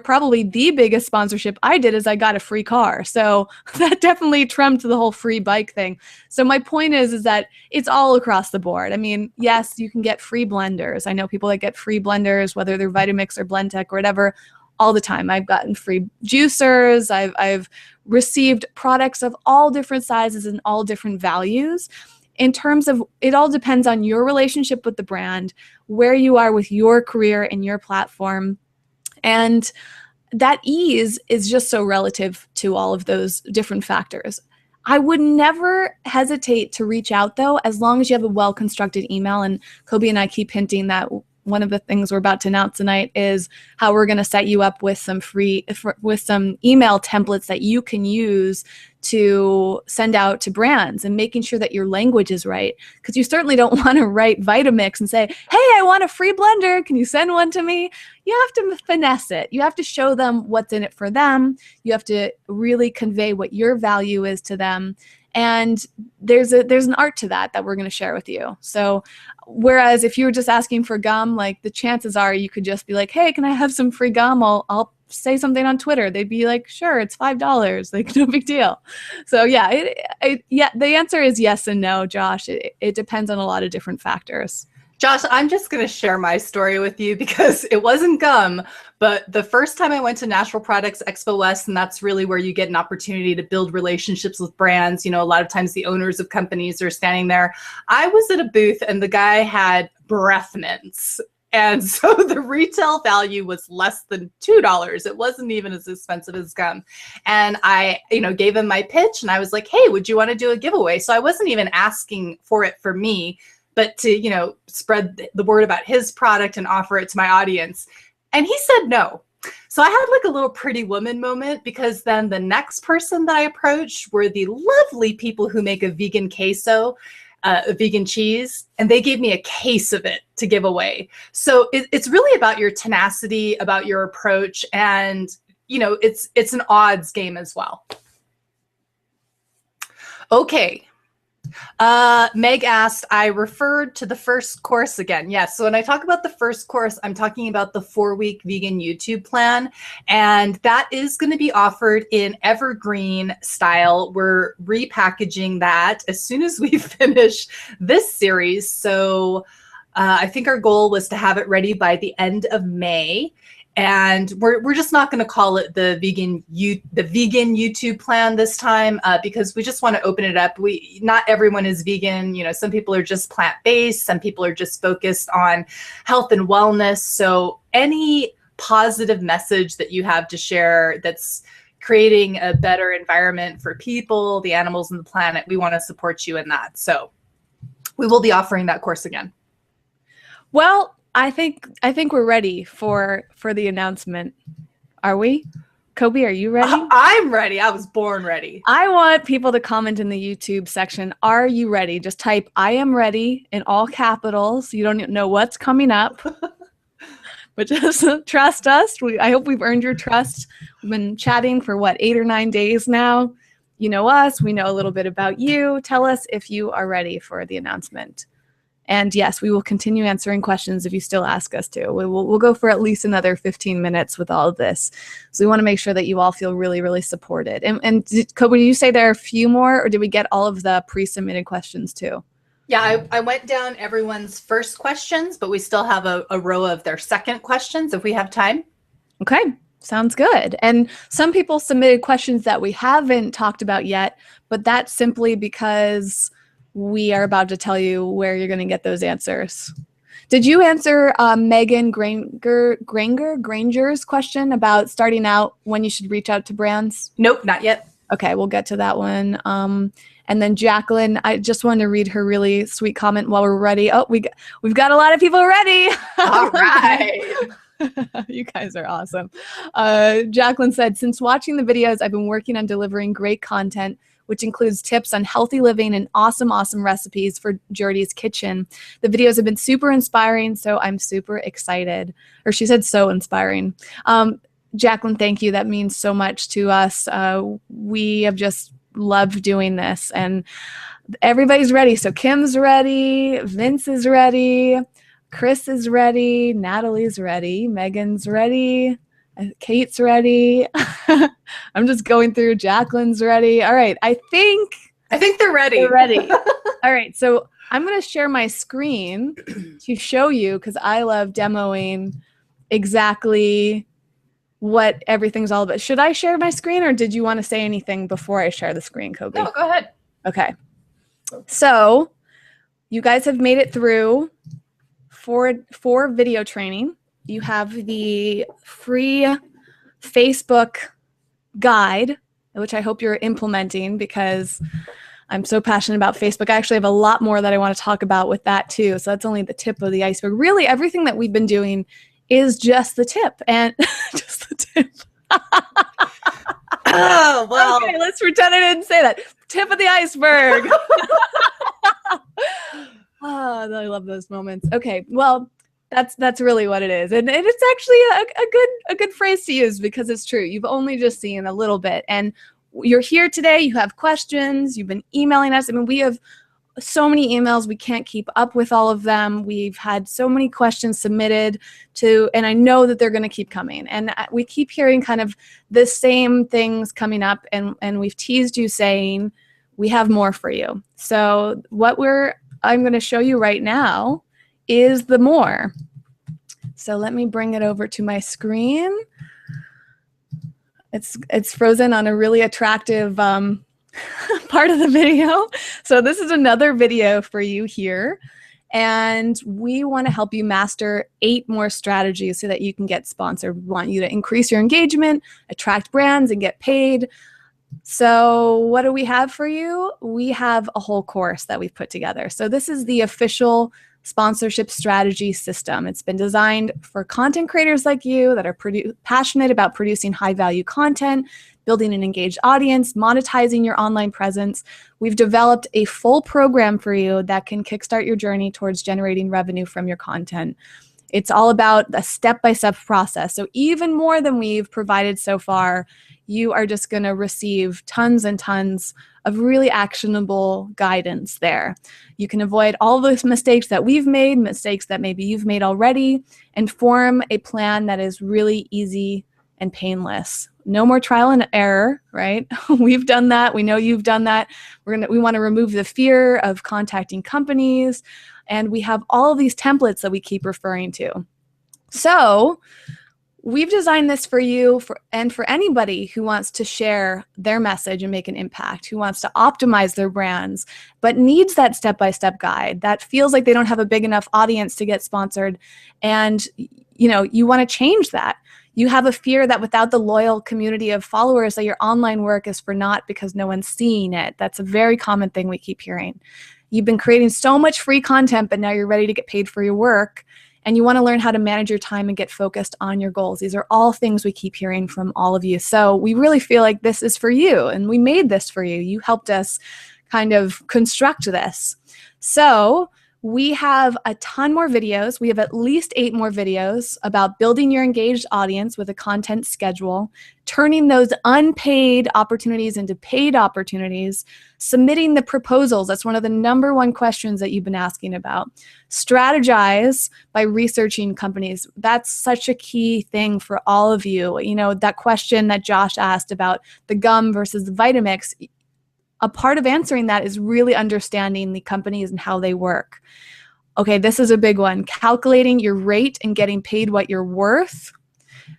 probably the biggest sponsorship I did is I got a free car. So that definitely trumped the whole free bike thing. So my point is that it's all across the board. I mean, yes, you can get free blenders. I know people that get free blenders, whether they're Vitamix or Blendtec or whatever, all the time. I've gotten free juicers. I've received products of all different sizes and all different values. In terms of, it all depends on your relationship with the brand, where you are with your career and your platform. And that ease is just so relative to all of those different factors. I would never hesitate to reach out, though, as long as you have a well-constructed email. And Kobe and I keep hinting that one of the things we're about to announce tonight is how we're going to set you up with some with some email templates that you can use to send out to brands, and making sure that your language is right. Because you certainly don't want to write Vitamix and say, hey, I want a free blender. Can you send one to me? You have to finesse it. You have to show them what's in it for them. You have to really convey what your value is to them. And there's an art to that we're going to share with you. So whereas if you were just asking for gum, like the chances are you could just be like, hey, can I have some free gum? I'll say something on Twitter. They'd be like, sure, it's $5. Like, no big deal. So yeah, the answer is yes and no, Josh. It depends on a lot of different factors. Josh, I'm just going to share my story with you because it wasn't gum, but the first time I went to Natural Products Expo West, and that's really where you get an opportunity to build relationships with brands. You know, a lot of times the owners of companies are standing there. I was at a booth and the guy had breath mints. And so the retail value was less than $2. It wasn't even as expensive as gum. And I, gave him my pitch and I was like, hey, would you want to do a giveaway? So I wasn't even asking for it for me, but to, spread the word about his product and offer it to my audience. And he said no. So I had like a little pretty woman moment, because then the next person that I approached were the lovely people who make a vegan queso, a vegan cheese, and they gave me a case of it to give away. So it's really about your tenacity, about your approach, and it's an odds game as well. Okay. Meg asked, I referred to the first course again. Yes. So when I talk about the first course, I'm talking about the 4-week vegan YouTube plan. And that is going to be offered in evergreen style. We're repackaging that as soon as we finish this series. So I think our goal was to have it ready by the end of May. And we're just not going to call it the vegan YouTube plan this time, because we just want to open it up. Not everyone is vegan. Some people are just plant-based. Some people are just focused on health and wellness. So any positive message that you have to share that's creating a better environment for people, the animals, and the planet, we want to support you in that. So we will be offering that course again. Well, I think we're ready for the announcement. Are we? Kobe, are you ready? I'm ready. I was born ready. I want people to comment in the YouTube section. Are you ready? Just type I am ready in all capitals. You don't know what's coming up. But just trust us. I hope we've earned your trust. We've been chatting for 8 or 9 days now. You know us. We know a little bit about you. Tell us if you are ready for the announcement. And yes, we will continue answering questions if you still ask us to. We'll go for at least another 15 minutes with all of this. So we want to make sure that you all feel really, really supported. And Kobe, did you say there are a few more, or did we get all of the pre-submitted questions too? Yeah, I went down everyone's first questions, but we still have a row of their second questions if we have time. Okay, sounds good. And some people submitted questions that we haven't talked about yet, but that's simply because we are about to tell you where you're going to get those answers. Did you answer Megan Granger's question about starting out when you should reach out to brands? Nope, not yet. Okay, we'll get to that one. And then Jacqueline, I just wanted to read her really sweet comment while we're ready. Oh, we've got a lot of people ready. All right. You guys are awesome. Jacqueline said, since watching the videos, I've been working on delivering great content, which includes tips on healthy living and awesome recipes for Jordy's Kitchen. The videos have been super inspiring, so I'm super excited. Or she said so inspiring. Jacqueline, thank you. That means so much to us. We have just loved doing this, and everybody's ready. So Kim's ready, Vince is ready, Chris is ready, Natalie's ready, Megan's ready, Kate's ready. I'm just going through. Jacqueline's ready. All right. I think they're ready. They're ready. All right. So I'm going to share my screen to show you, because I love demoing exactly what everything's all about. Should I share my screen, or did you want to say anything before I share the screen, Kobe? No, go ahead. Okay. So you guys have made it through four video training. You have the free Facebook guide, which I hope you're implementing, because I'm so passionate about Facebook. I actually have a lot more that I want to talk about with that too. So that's only the tip of the iceberg. Really, everything that we've been doing is just the tip, and just the tip. Oh, well. Okay, let's pretend I didn't say that. Tip of the iceberg. Oh, I love those moments. Okay, well, that's really what it is, and it's actually a good phrase to use because it's true. You've only just seen a little bit, and you're here today. You have questions. You've been emailing us. I mean, we have so many emails. We can't keep up with all of them. We've had so many questions submitted to, and I know that they're going to keep coming. And we keep hearing kind of the same things coming up, and we've teased you saying we have more for you. So what I'm going to show you right now is the more. So let me bring it over to my screen. It's frozen on a really attractive part of the video. So this is another video for you here. And we want to help you master 8 more strategies so that you can get sponsored. We want you to increase your engagement, attract brands, and get paid. So what do we have for you? We have a whole course that we've put together. So this is the official sponsorship strategy system. It's been designed for content creators like you that are passionate about producing high value content, building an engaged audience, monetizing your online presence. We've developed a full program for you that can kickstart your journey towards generating revenue from your content. It's all about a step-by-step process. So even more than we've provided so far, you are just going to receive tons and tons of really actionable guidance there. You can avoid all those mistakes that we've made, mistakes that maybe you've made already, and form a plan that is really easy and painless. No more trial and error, right? We've done that. We know you've done that. We want to remove the fear of contacting companies, and we have all of these templates that we keep referring to. So we've designed this for you and for anybody who wants to share their message and make an impact, who wants to optimize their brands, but needs that step-by-step guide, that feels like they don't have a big enough audience to get sponsored. And you want to change that. You have a fear that without the loyal community of followers that your online work is for naught because no one's seeing it. That's a very common thing we keep hearing. You've been creating so much free content, but now you're ready to get paid for your work. And you want to learn how to manage your time and get focused on your goals. These are all things we keep hearing from all of you. So we really feel like this is for you, and we made this for you. You helped us kind of construct this. So we have a ton more videos. We have at least 8 more videos about building your engaged audience with a content schedule, turning those unpaid opportunities into paid opportunities, submitting the proposals. That's one of the #1 questions that you've been asking about. Strategize by researching companies. That's such a key thing for all of you. That question that Josh asked about the gum versus the Vitamix, a part of answering that is really understanding the companies and how they work. Okay, this is a big one. Calculating your rate and getting paid what you're worth.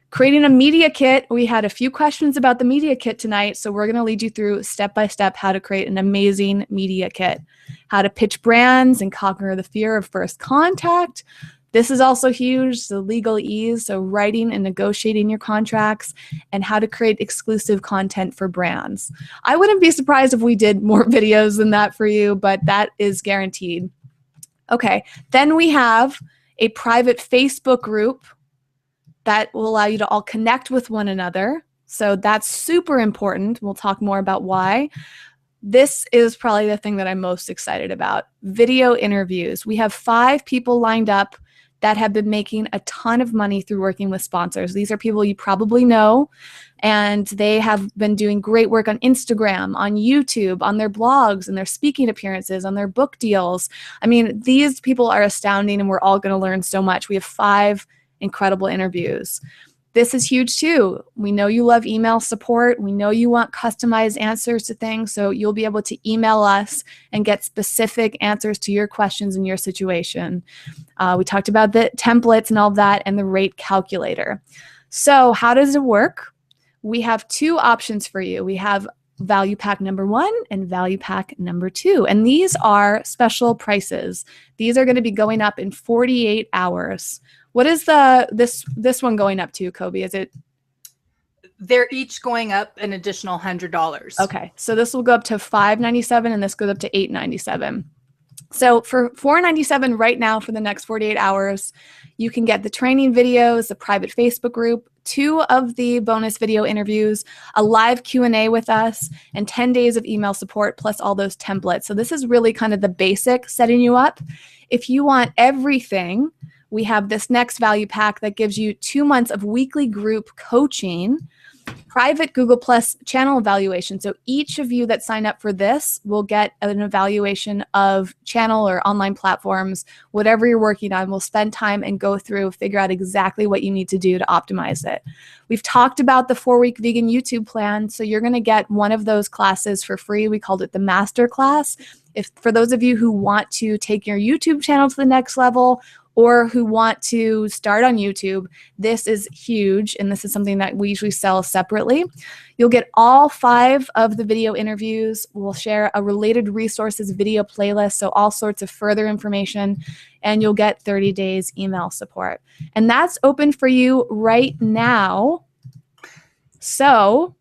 Creating a media kit. We had a few questions about the media kit tonight, so we're going to lead you through step-by-step how to create an amazing media kit. How to pitch brands and conquer the fear of first contact. This is also huge, the legal ease, so writing and negotiating your contracts, and how to create exclusive content for brands. I wouldn't be surprised if we did more videos than that for you, but that is guaranteed. Okay, then we have a private Facebook group that will allow you to all connect with one another. So that's super important. We'll talk more about why. This is probably the thing that I'm most excited about. Video interviews. We have 5 people lined up that have been making a ton of money through working with sponsors. These are people you probably know, and they have been doing great work on Instagram, on YouTube, on their blogs, and their speaking appearances, on their book deals. I mean, these people are astounding, and we're all going to learn so much. We have 5 incredible interviews. This is huge too. We know you love email support. We know you want customized answers to things, so you'll be able to email us and get specific answers to your questions in your situation. We talked about the templates and all of that, and the rate calculator. So how does it work? We have 2 options for you. We have value pack #1 and value pack #2. And these are special prices. These are going to be going up in 48 hours. What is this one going up to, Kobe? Is it They're each going up an additional $100. Okay, so this will go up to $597 and this goes up to $897. So for $497 right now for the next 48 hours, you can get the training videos, the private Facebook group, 2 of the bonus video interviews, a live Q&A with us, and 10 days of email support plus all those templates. So this is really kind of the basic setting you up. If you want everything, we have this next value pack that gives you 2 months of weekly group coaching, private Google Plus channel evaluation. So each of you that sign up for this will get an evaluation of channel or online platforms, whatever you're working on. We'll spend time and go through, figure out exactly what you need to do to optimize it. We've talked about the 4-week vegan YouTube plan. So you're going to get one of those classes for free. We called it the master class. If for those of you who want to take your YouTube channel to the next level, or who want to start on YouTube, this is huge, and this is something that we usually sell separately. You'll get all 5 of the video interviews. We'll share a related resources video playlist, so all sorts of further information, and you'll get 30 days email support. And that's open for you right now. So,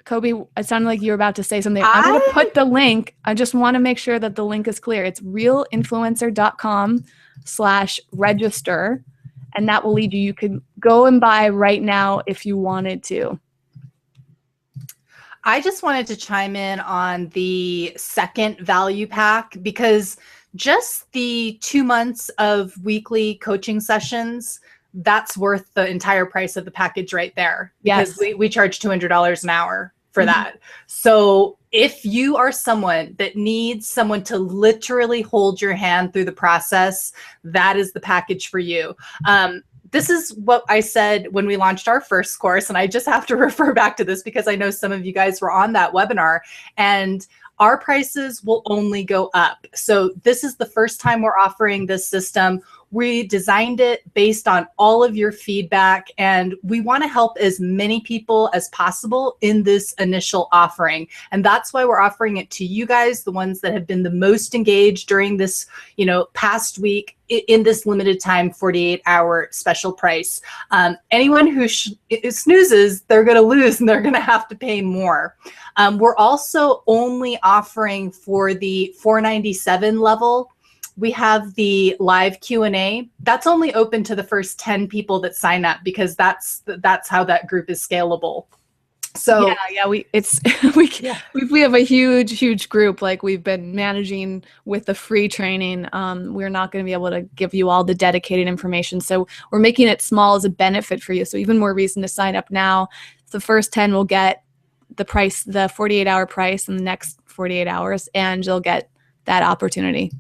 Kobe, it sounded like you were about to say something. I'm going to put the link. I just want to make sure that the link is clear. It's realinfluencer.com/register, and that will lead you. You can go and buy right now if you wanted to. I just wanted to chime in on the second value pack, because just the 2 months of weekly coaching sessions, that's worth the entire price of the package right there. Yes. Because we charge $200 an hour for that. So if you are someone that needs someone to literally hold your hand through the process, that is the package for you. This is what I said when we launched our first course, and I just have to refer back to this because I know some of you guys were on that webinar, and our prices will only go up. So this is the first time we're offering this system. We designed it based on all of your feedback, and we want to help as many people as possible in this initial offering. And that's why we're offering it to you guys, the ones that have been the most engaged during this, past week, in this limited time 48-hour special price. Anyone who snoozes, they're going to lose, and they're going to have to pay more. We're also only offering for the $497 level. We have the live Q&A. That's only open to the first 10 people that sign up, because that's how that group is scalable. So we have a huge group. Like, we've been managing with the free training. We're not going to be able to give you all the dedicated information. So we're making it small as a benefit for you. So even more reason to sign up now. The first 10 will get the price, the 48-hour price in the next 48 hours, and you'll get that opportunity.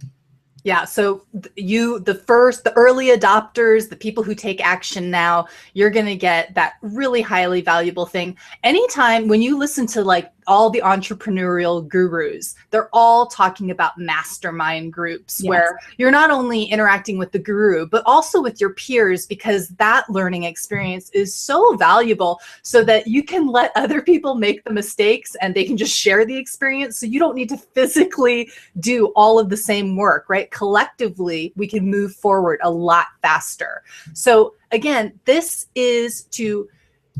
Yeah, so the early adopters, the people who take action now, you're going to get that really highly valuable thing. Anytime when you listen to like all the entrepreneurial gurus, they're all talking about mastermind groups, yes, where you're not only interacting with the guru, but also with your peers, because that learning experience is so valuable, so that you can let other people make the mistakes and they can just share the experience. So you don't need to physically do all of the same work, right? Collectively, we can move forward a lot faster. So again, this is to,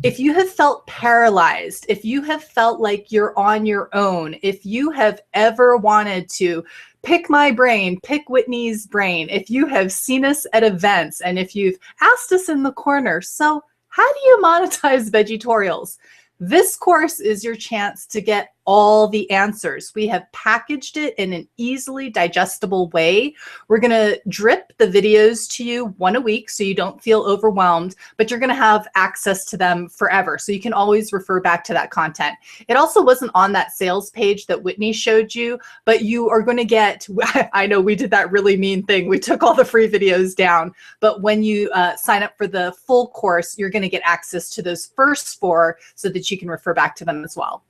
if you have felt paralyzed, if you have felt like you're on your own, if you have ever wanted to pick my brain, pick Whitney's brain, if you have seen us at events, and if you've asked us in the corner, so how do you monetize VeggieTorials? This course is your chance to get all the answers. We have packaged it in an easily digestible way. We're going to drip the videos to you one a week so you don't feel overwhelmed, but you're going to have access to them forever. So you can always refer back to that content. It also wasn't on that sales page that Whitney showed you, but you are going to get, I know we did that really mean thing. We took all the free videos down, but when you sign up for the full course, you're going to get access to those first 4 so that you can refer back to them as well.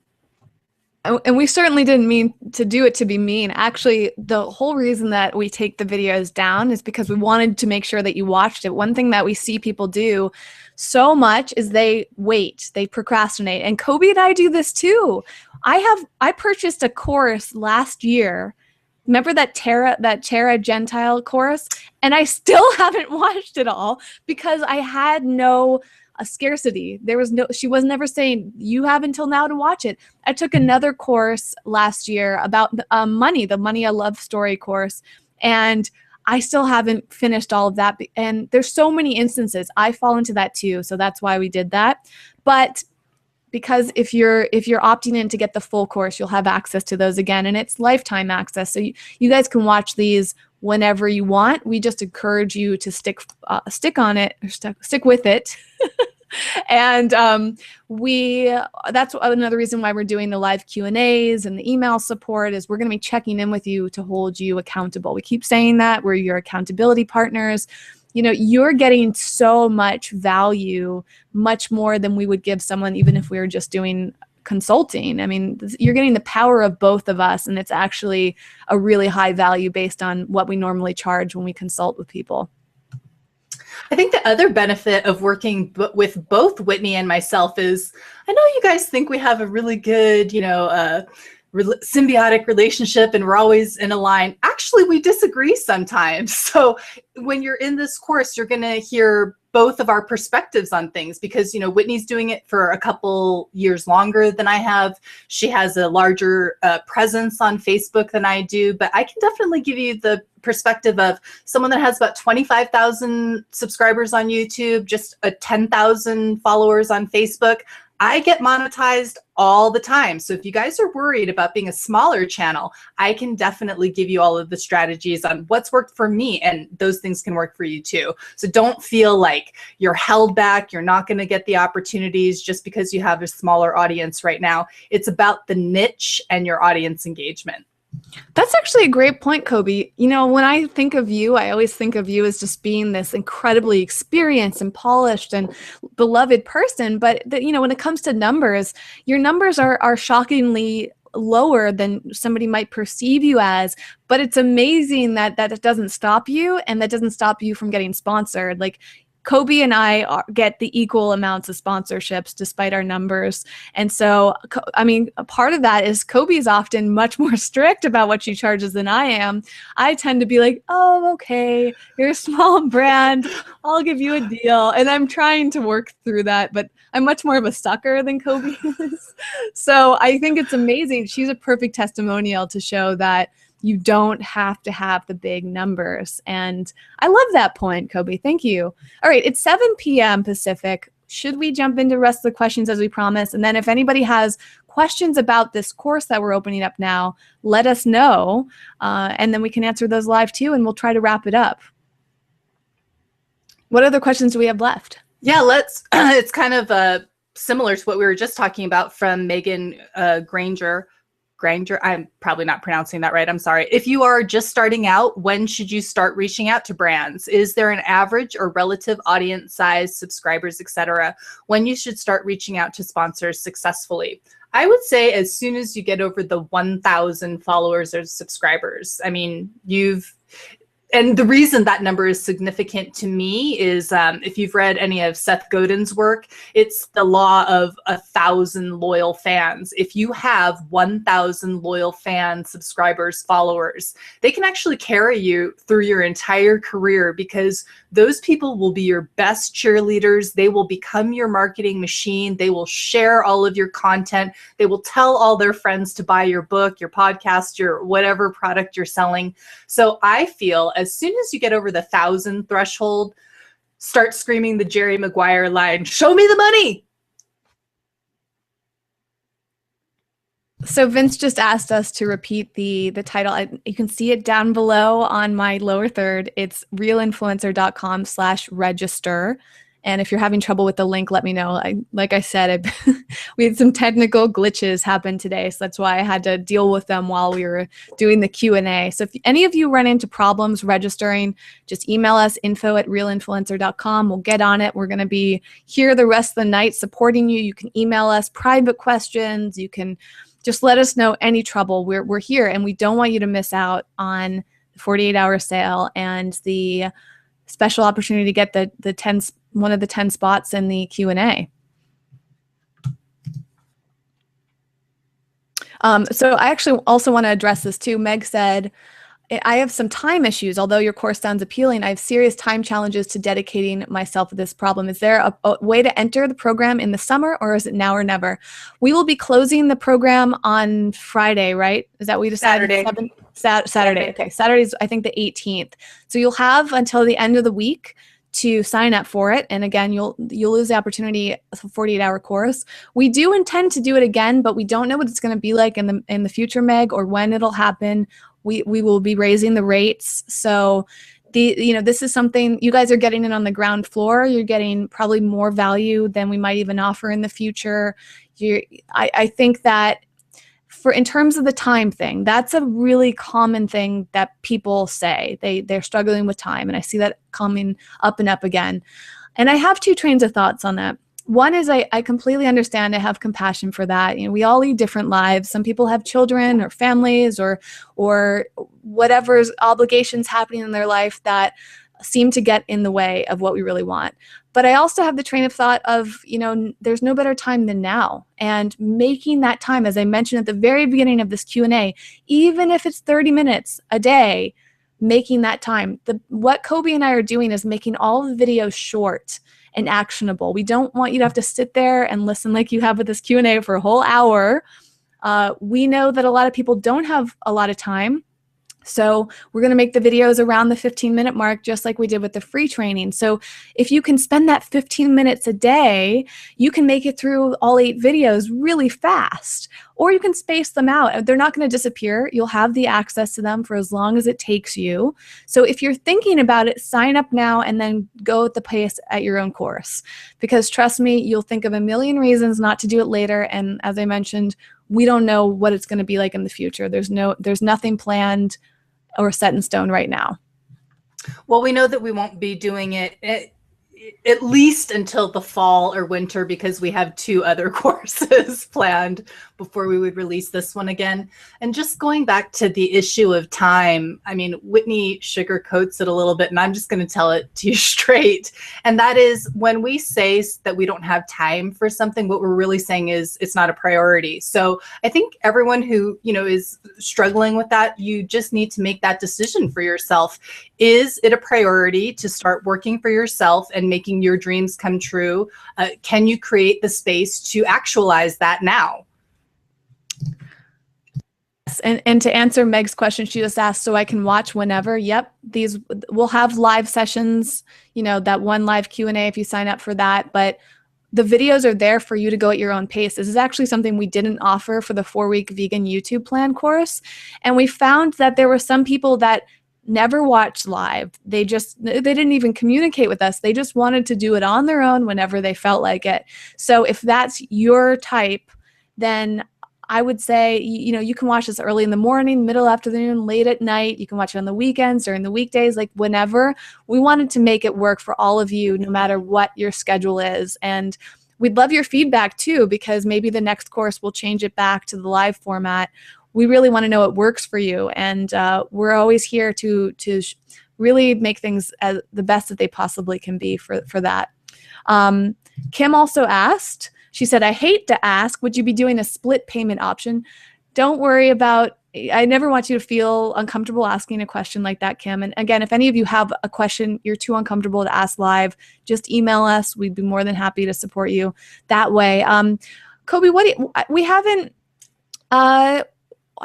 And we certainly didn't mean to do it to be mean. Actually, the whole reason that we take the videos down is because we wanted to make sure that you watched it. One thing that we see people do so much is they wait, they procrastinate. And Kobe and I do this too. I purchased a course last year. Remember that Terra Gentile course? And I still haven't watched it all because I had no a scarcity. She was never saying you have until now to watch it. I took another course last year about money, the Money a Love Story course, and I still haven't finished all of that. And there's so many instances. I fall into that too. So that's why we did that. But because if you're opting in to get the full course, you'll have access to those again, and it's lifetime access. So you guys can watch these whenever you want. We just encourage you to stick on it, or stick with it. And that's another reason why we're doing the live Q&As and the email support, is we're going to be checking in with you to hold you accountable. We keep saying that we're your accountability partners. You know, you're getting so much value, much more than we would give someone even if we were just doing consulting. I mean, you're getting the power of both of us, and it's actually a really high value based on what we normally charge when we consult with people. I think the other benefit of working with both Whitney and myself is, I know you guys think we have a really good, symbiotic relationship and we're always in a line. Actually, we disagree sometimes. So when you're in this course, you're going to hear both of our perspectives on things, because, Whitney's doing it for a couple years longer than I have. She has a larger presence on Facebook than I do, but I can definitely give you the perspective of someone that has about 25,000 subscribers on YouTube, just 10,000 followers on Facebook. I get monetized all the time. So if you guys are worried about being a smaller channel, I can definitely give you all of the strategies on what's worked for me, and those things can work for you too. So don't feel like you're held back. You're not going to get the opportunities just because you have a smaller audience right now. It's about the niche and your audience engagement. That's actually a great point, Kobe. When I think of you, I always think of you as just being this incredibly experienced and polished and beloved person. But when it comes to numbers, your numbers are shockingly lower than somebody might perceive you as. But it's amazing that it doesn't stop you, and that doesn't stop you from getting sponsored. Like, Kobe and I get the equal amounts of sponsorships despite our numbers. And so, I mean, a part of that is Kobe's often much more strict about what she charges than I am. I tend to be like, oh, okay, you're a small brand, I'll give you a deal. And I'm trying to work through that, but I'm much more of a sucker than Kobe is. So I think it's amazing. She's a perfect testimonial to show that you don't have to have the big numbers. And I love that point, Kobe. Thank you. All right, it's 7 p.m. Pacific. Should we jump into the rest of the questions as we promised? And then if anybody has questions about this course that we're opening up now, let us know. And then we can answer those live too, and we'll try to wrap it up. What other questions do we have left? Yeah, it's kind of similar to what we were just talking about from Megan Granger. I'm probably not pronouncing that right. I'm sorry. If you are just starting out, when should you start reaching out to brands? Is there an average or relative audience size, subscribers, etc., when you should start reaching out to sponsors successfully? I would say as soon as you get over the 1,000 followers or subscribers. I mean, and the reason that number is significant to me is if you've read any of Seth Godin's work, it's the law of 1,000 loyal fans. If you have 1,000 loyal fans, subscribers, followers, they can actually carry you through your entire career, because those people will be your best cheerleaders. They will become your marketing machine. They will share all of your content. They will tell all their friends to buy your book, your podcast, your whatever product you're selling. So I feel as soon as you get over the 1,000 threshold, start screaming the Jerry Maguire line, "Show me the money." So Vince just asked us to repeat the title. You can see it down below on my lower third. It's realinfluencer.com/register. And if you're having trouble with the link, let me know. Like I said, we had some technical glitches happen today, so that's why I had to deal with them while we were doing the Q&A. So if any of you run into problems registering, just email us, info@realinfluencer.com. We'll get on it. We're going to be here the rest of the night supporting you. You can email us private questions. You can just let us know any trouble. We're here, and we don't want you to miss out on the 48-hour sale and the special opportunity to get one of the 10 spots in the Q&A. So I actually also want to address this too. Meg said, I have some time issues. Although your course sounds appealing, I have serious time challenges to dedicating myself to this problem. Is there a way to enter the program in the summer, or is it now or never? We will be closing the program on Friday, right? Is that what we decided? Saturday. Saturday. Okay. Saturday's, I think, the 18th. So you'll have until the end of the week to sign up for it. And again, you'll lose the opportunity of a 48-hour course. We do intend to do it again, but we don't know what it's going to be like in the future, Meg, or when it'll happen. We will be raising the rates. So this is something you guys are getting in on the ground floor. You're getting probably more value than we might even offer in the future. I think that in terms of the time thing, that's a really common thing that people say. They're struggling with time, and I see that coming up and up again. And I have two trains of thoughts on that. One is I completely understand. I have compassion for that. We all lead different lives. Some people have children or families or whatever's obligations happening in their life that seem to get in the way of what we really want. But I also have the train of thought of, there's no better time than now. And making that time, as I mentioned at the very beginning of this Q&A, even if it's 30 minutes a day, making that time. What Kobe and I are doing is making all the videos short and actionable. We don't want you to have to sit there and listen like you have with this Q&A for a whole hour. We know that a lot of people don't have a lot of time. So we're going to make the videos around the 15-minute mark, just like we did with the free training. So if you can spend that 15 minutes a day, you can make it through all 8 videos really fast, or you can space them out. They're not going to disappear. You'll have the access to them for as long as it takes you. So if you're thinking about it, sign up now and then go at the pace at your own course, because trust me, you'll think of a million reasons not to do it later. And as I mentioned, we don't know what it's going to be like in the future. There's nothing planned or set in stone right now. Well, we know that we won't be doing it at least until the fall or winter, because we have 2 other courses planned before we would release this one again. And just going back to the issue of time, I mean, Whitney sugarcoats it a little bit, and I'm just going to tell it to you straight. And that is, when we say that we don't have time for something, what we're really saying is it's not a priority. So I think everyone who, is struggling with that, you just need to make that decision for yourself. Is it a priority to start working for yourself and making your dreams come true? Can you create the space to actualize that now? And to answer Meg's question, she just asked, so I can watch whenever. Yep, we'll have live sessions, that one live Q&A if you sign up for that. But the videos are there for you to go at your own pace. This is actually something we didn't offer for the 4-week vegan YouTube plan course. And we found that there were some people that never watched live. They didn't even communicate with us. They just wanted to do it on their own whenever they felt like it. So if that's your type, then I would say, you can watch this early in the morning, middle afternoon, late at night. You can watch it on the weekends, during the weekdays, like whenever. We wanted to make it work for all of you, no matter what your schedule is. And we'd love your feedback too, because maybe the next course will change it back to the live format. We really want to know what works for you. And we're always here to really make things as the best that they possibly can be for that. Kim also asked, she said, I hate to ask, would you be doing a split payment option? Don't worry about, I never want you to feel uncomfortable asking a question like that, Kim. And again, if any of you have a question you're too uncomfortable to ask live, just email us. We'd be more than happy to support you that way. Kobe, we haven't, I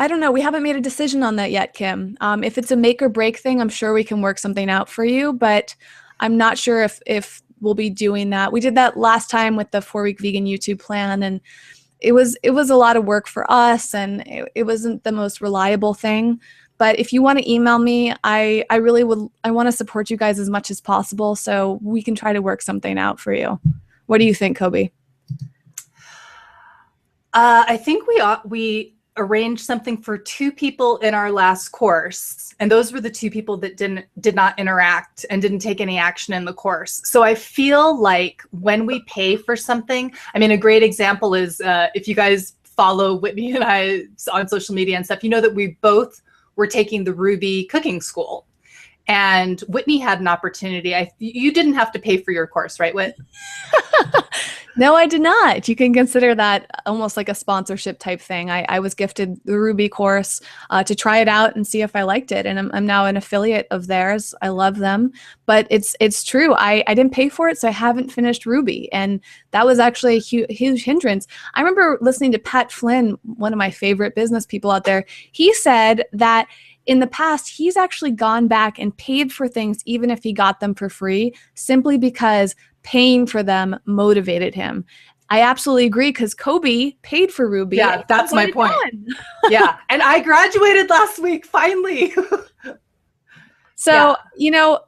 don't know, we haven't made a decision on that yet, Kim. If it's a make or break thing, I'm sure we can work something out for you, but I'm not sure if we'll be doing that. We did that last time with the 4-week vegan YouTube plan, and it was a lot of work for us, and it wasn't the most reliable thing. But if you want to email me, I want to support you guys as much as possible, so we can try to work something out for you. What do you think, Kobe? I think we arranged something for 2 people in our last course, and those were the 2 people that did not interact and didn't take any action in the course. So I feel like when we pay for something, I mean, a great example is if you guys follow Whitney and I on social media and stuff, you know that we both were taking the Ruby cooking school. And Whitney had an opportunity. You didn't have to pay for your course, right, Whit? No, I did not. You can consider that almost like a sponsorship type thing. I was gifted the Ruby course to try it out and see if I liked it. And I'm now an affiliate of theirs. I love them. But it's true. I didn't pay for it, so I haven't finished Ruby. And that was actually a huge hindrance. I remember listening to Pat Flynn, one of my favorite business people out there. He said that in the past, he's actually gone back and paid for things even if he got them for free, simply because paying for them motivated him. I absolutely agree because Kobe paid for Ruby. Yeah, that's my point. Yeah. And I graduated last week, finally. So,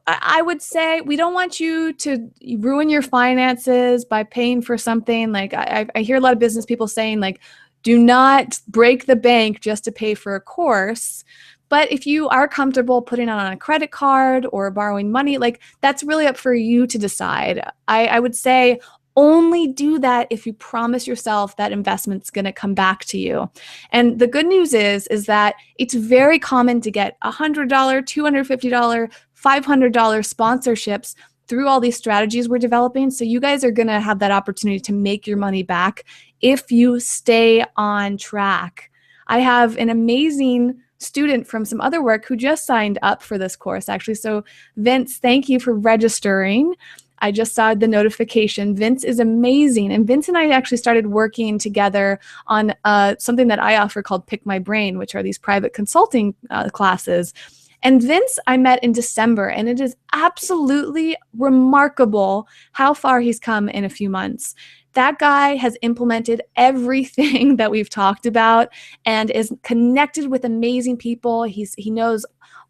I would say we don't want you to ruin your finances by paying for something. Like I hear a lot of business people saying, like, do not break the bank just to pay for a course. But if you are comfortable putting it on a credit card or borrowing money, like that's really up for you to decide. I would say only do that if you promise yourself that investment's going to come back to you. And the good news is that it's very common to get $100, $250, $500 sponsorships through all these strategies we're developing. So you guys are going to have that opportunity to make your money back if you stay on track. I have an amazing student from some other work who just signed up for this course, actually. So Vince, thank you for registering. I just saw the notification. Vince is amazing. And Vince and I actually started working together on something that I offer called Pick My Brain, which are these private consulting classes. And Vince, I met in December, and it is absolutely remarkable how far he's come in a few months. That guy has implemented everything that we've talked about and is connected with amazing people. He knows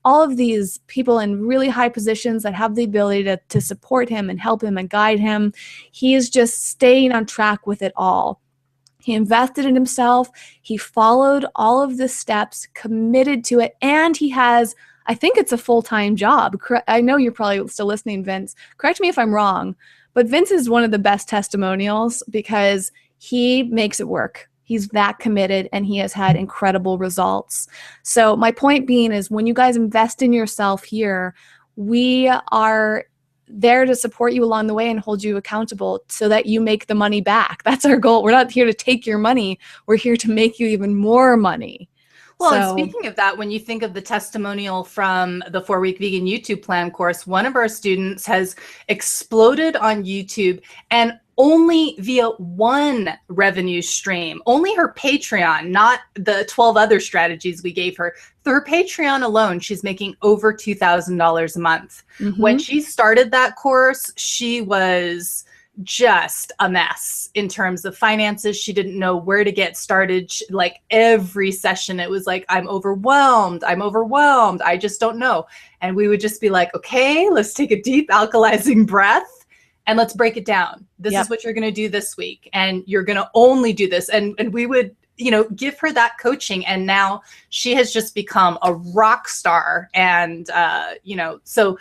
all of these people in really high positions that have the ability to support him and help him and guide him. He is just staying on track with it all. He invested in himself. He followed all of the steps, committed to it, and he has, I think it's a full-time job. I know you're probably still listening, Vince. Correct me if I'm wrong, but Vince is one of the best testimonials because he makes it work. He's that committed and he has had incredible results. So my point being is when you guys invest in yourself here, we are there to support you along the way and hold you accountable so that you make the money back. That's our goal. We're not here to take your money. We're here to make you even more money. Well, and speaking of that, when you think of the testimonial from the 4-week vegan YouTube plan course, one of our students has exploded on YouTube and only via one revenue stream, only her Patreon, not the 12 other strategies we gave her. Through her Patreon alone, she's making over $2,000 a month. Mm-hmm. When she started that course, she was just a mess in terms of finances. She didn't know where to get started. Like every session, it was like, I'm overwhelmed. I just don't know. And we would just be like, okay, let's take a deep alkalizing breath and let's break it down. This is what you're going to do this week. And you're going to only do this. And we would, give her that coaching. And now she has just become a rock star. And, so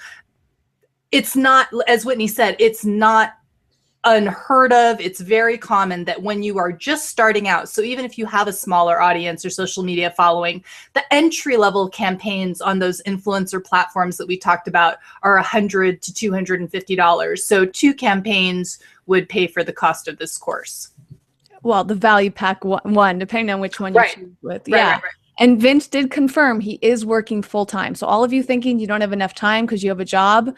it's not, as Whitney said, it's not unheard of. It's very common that when you are just starting out, so even if you have a smaller audience or social media following, the entry level campaigns on those influencer platforms that we talked about are $100 to $250. So 2 campaigns would pay for the cost of this course. Well, the value pack one, depending on which one you choose with. Yeah. Right. And Vince did confirm he is working full time. So all of you thinking you don't have enough time because you have a job,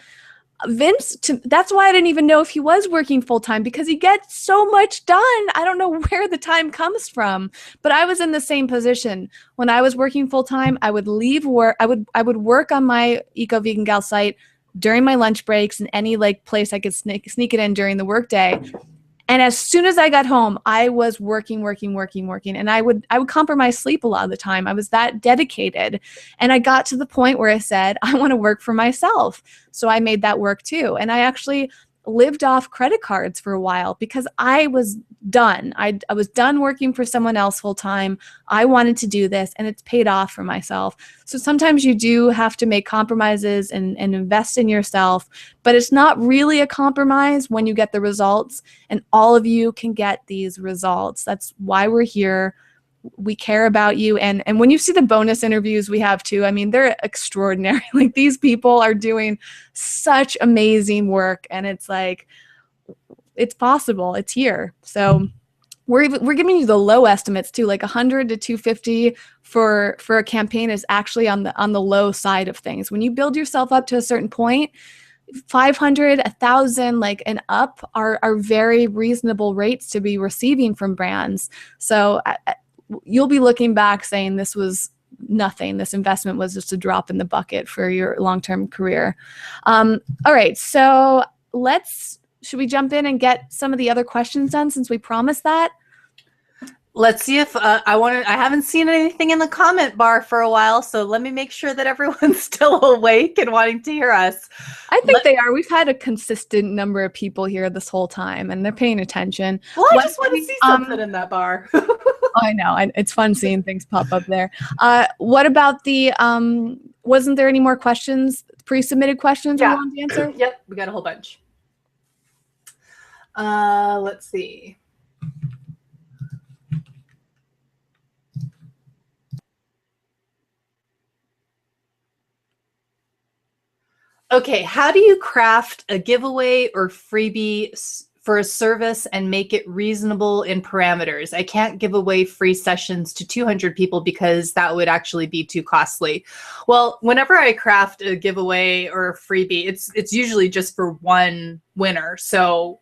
Vince, that's why I didn't even know if he was working full time, because he gets so much done. I don't know where the time comes from, but I was in the same position. When I was working full time, I would leave work. I would work on my Eco Vegan Gal site during my lunch breaks and any place I could sneak it in during the workday. And as soon as I got home, I was working. And I would compromise sleep a lot of the time. I was that dedicated. And I got to the point where I said, I want to work for myself. So I made that work too. And I actually lived off credit cards for a while because I was done. I was done working for someone else full time. I wanted to do this and it's paid off for myself. So sometimes you do have to make compromises and invest in yourself, but it's not really a compromise when you get the results, and all of you can get these results. That's why we're here. We care about you. And when you see the bonus interviews we have too, I mean, they're extraordinary. Like these people are doing such amazing work. And it's like, it's possible. It's here. So we're giving you the low estimates too, like 100 to 250 for a campaign is actually on the low side of things. When you build yourself up to a certain point, 500, 1,000, like and up are very reasonable rates to be receiving from brands. So you'll be looking back saying this was nothing. This investment was just a drop in the bucket for your long-term career. All right, so should we jump in and get some of the other questions done since we promised that? Let's see if I haven't seen anything in the comment bar for a while, so let me make sure that everyone's still awake and wanting to hear us. I think they are. We've had a consistent number of people here this whole time, and they're paying attention. Well, I just want to see something in that bar. I know. It's fun seeing things pop up there. What about the, wasn't there any more questions, pre-submitted questions you wanted to answer? Yep, we got a whole bunch. Let's see. Okay, how do you craft a giveaway or freebie for a service and make it reasonable in parameters? I can't give away free sessions to 200 people because that would actually be too costly. Well, whenever I craft a giveaway or a freebie, it's usually just for one winner. So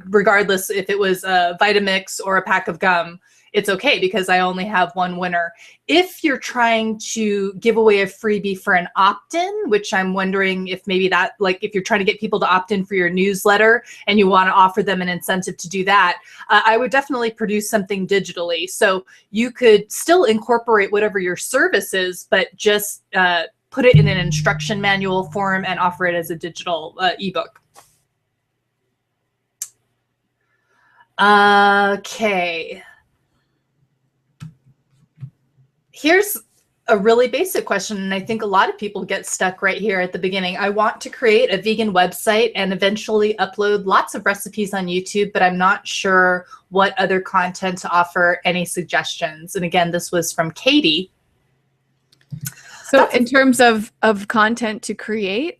regardless if it was a Vitamix or a pack of gum, it's okay because I only have one winner. If you're trying to give away a freebie for an opt-in, which I'm wondering if maybe that, like if you're trying to get people to opt in for your newsletter and you want to offer them an incentive to do that, I would definitely produce something digitally. So you could still incorporate whatever your service is, but just put it in an instruction manual form and offer it as a digital ebook. Okay. Here's a really basic question, and I think a lot of people get stuck right here at the beginning. I want to create a vegan website and eventually upload lots of recipes on YouTube, but I'm not sure what other content to offer. Any suggestions? And again, this was from Katie. So in terms of content to create,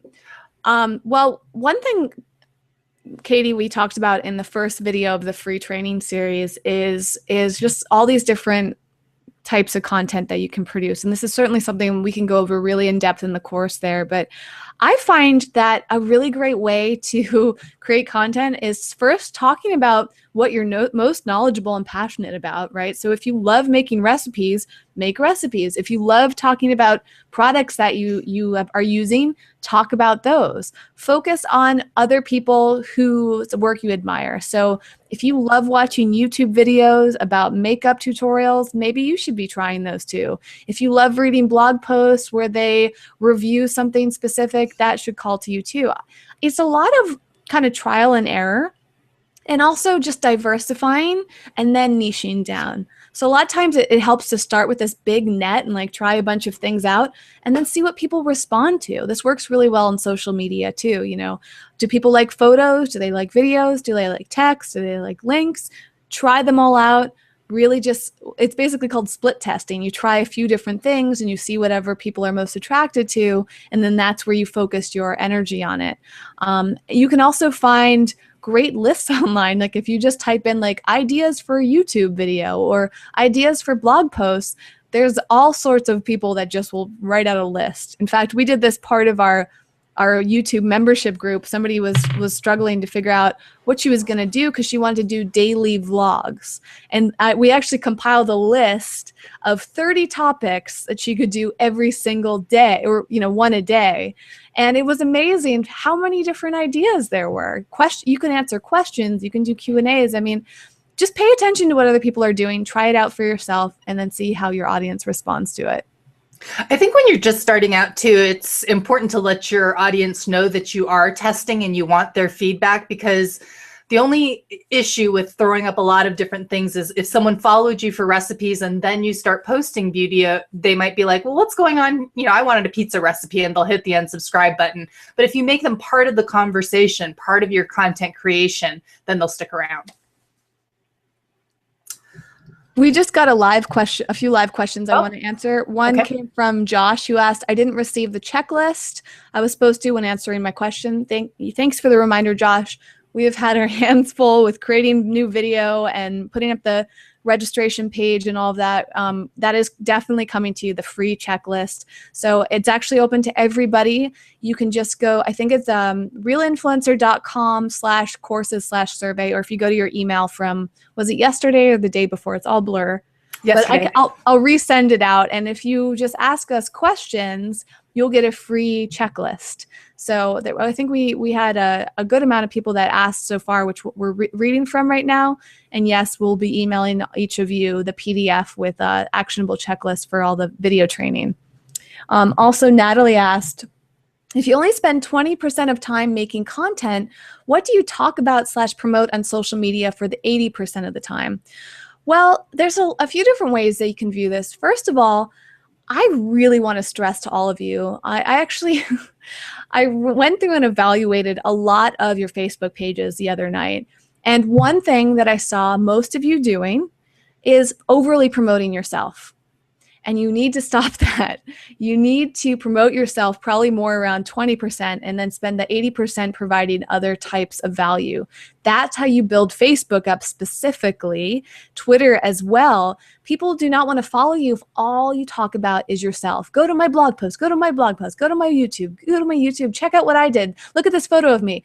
well, one thing, Katie, we talked about in the first video of the free training series is just all these different types of content that you can produce. And this is certainly something we can go over really in depth in the course there. But I find that a really great way to create content is first talking about what you're most knowledgeable and passionate about, right? So if you love making recipes, make recipes. If you love talking about products that you are using, talk about those. Focus on other people whose work you admire. So if you love watching YouTube videos about makeup tutorials, maybe you should be trying those too. If you love reading blog posts where they review something specific, that should call to you too. It's a lot of kind of trial and error, and also just diversifying and then niching down. So a lot of times it helps to start with this big net and like try a bunch of things out and then see what people respond to. This works really well on social media too. You know, do people like photos? Do they like videos? Do they like text? Do they like links? Try them all out. Really just, it's basically called split testing. You try a few different things and you see whatever people are most attracted to, and then that's where you focus your energy on it. You can also find great lists online. Like if you just type in like ideas for a YouTube video or ideas for blog posts, there's all sorts of people that just will write out a list. In fact, we did this part of our YouTube membership group. Somebody was struggling to figure out what she was going to do because she wanted to do daily vlogs. And we actually compiled a list of 30 topics that she could do every single day, or, you know, one a day. And it was amazing how many different ideas there were. You can answer questions, you can do Q&As. I mean, just pay attention to what other people are doing, try it out for yourself, and then see how your audience responds to it. I think when you're just starting out too, it's important to let your audience know that you are testing and you want their feedback, because the only issue with throwing up a lot of different things is if someone followed you for recipes and then you start posting beauty, they might be like, well, what's going on? You know, I wanted a pizza recipe, and they'll hit the unsubscribe button. But if you make them part of the conversation, part of your content creation, then they'll stick around. We just got a few live questions I want to answer. One came from Josh, who asked, I didn't receive the checklist I was supposed to when answering my question. Thanks for the reminder, Josh. we have had our hands full with creating new video and putting up the registration page and all of that. That is definitely coming to you, the free checklist. So it's actually open to everybody. You can just go, I think it's realinfluencer.com/courses/survey, or if you go to your email from, was it yesterday or the day before? It's all blur. Yesterday. But I'll resend it out. And if you just ask us questions, you'll get a free checklist. So I think we had a good amount of people that asked so far, which we're reading from right now. And yes, we'll be emailing each of you the PDF with an actionable checklist for all the video training. Also, Natalie asked, if you only spend 20% of time making content, what do you talk about / promote on social media for the 80% of the time? Well, there's a few different ways that you can view this. First of all, I really want to stress to all of you, I actually, I went through and evaluated a lot of your Facebook pages the other night. And one thing that I saw most of you doing is overly promoting yourself. And you need to stop that. You need to promote yourself probably more around 20% and then spend the 80% providing other types of value. That's how you build Facebook up specifically, Twitter as well. People do not want to follow you if all you talk about is yourself. Go to my blog post, go to my blog post, go to my YouTube, check out what I did. Look at this photo of me.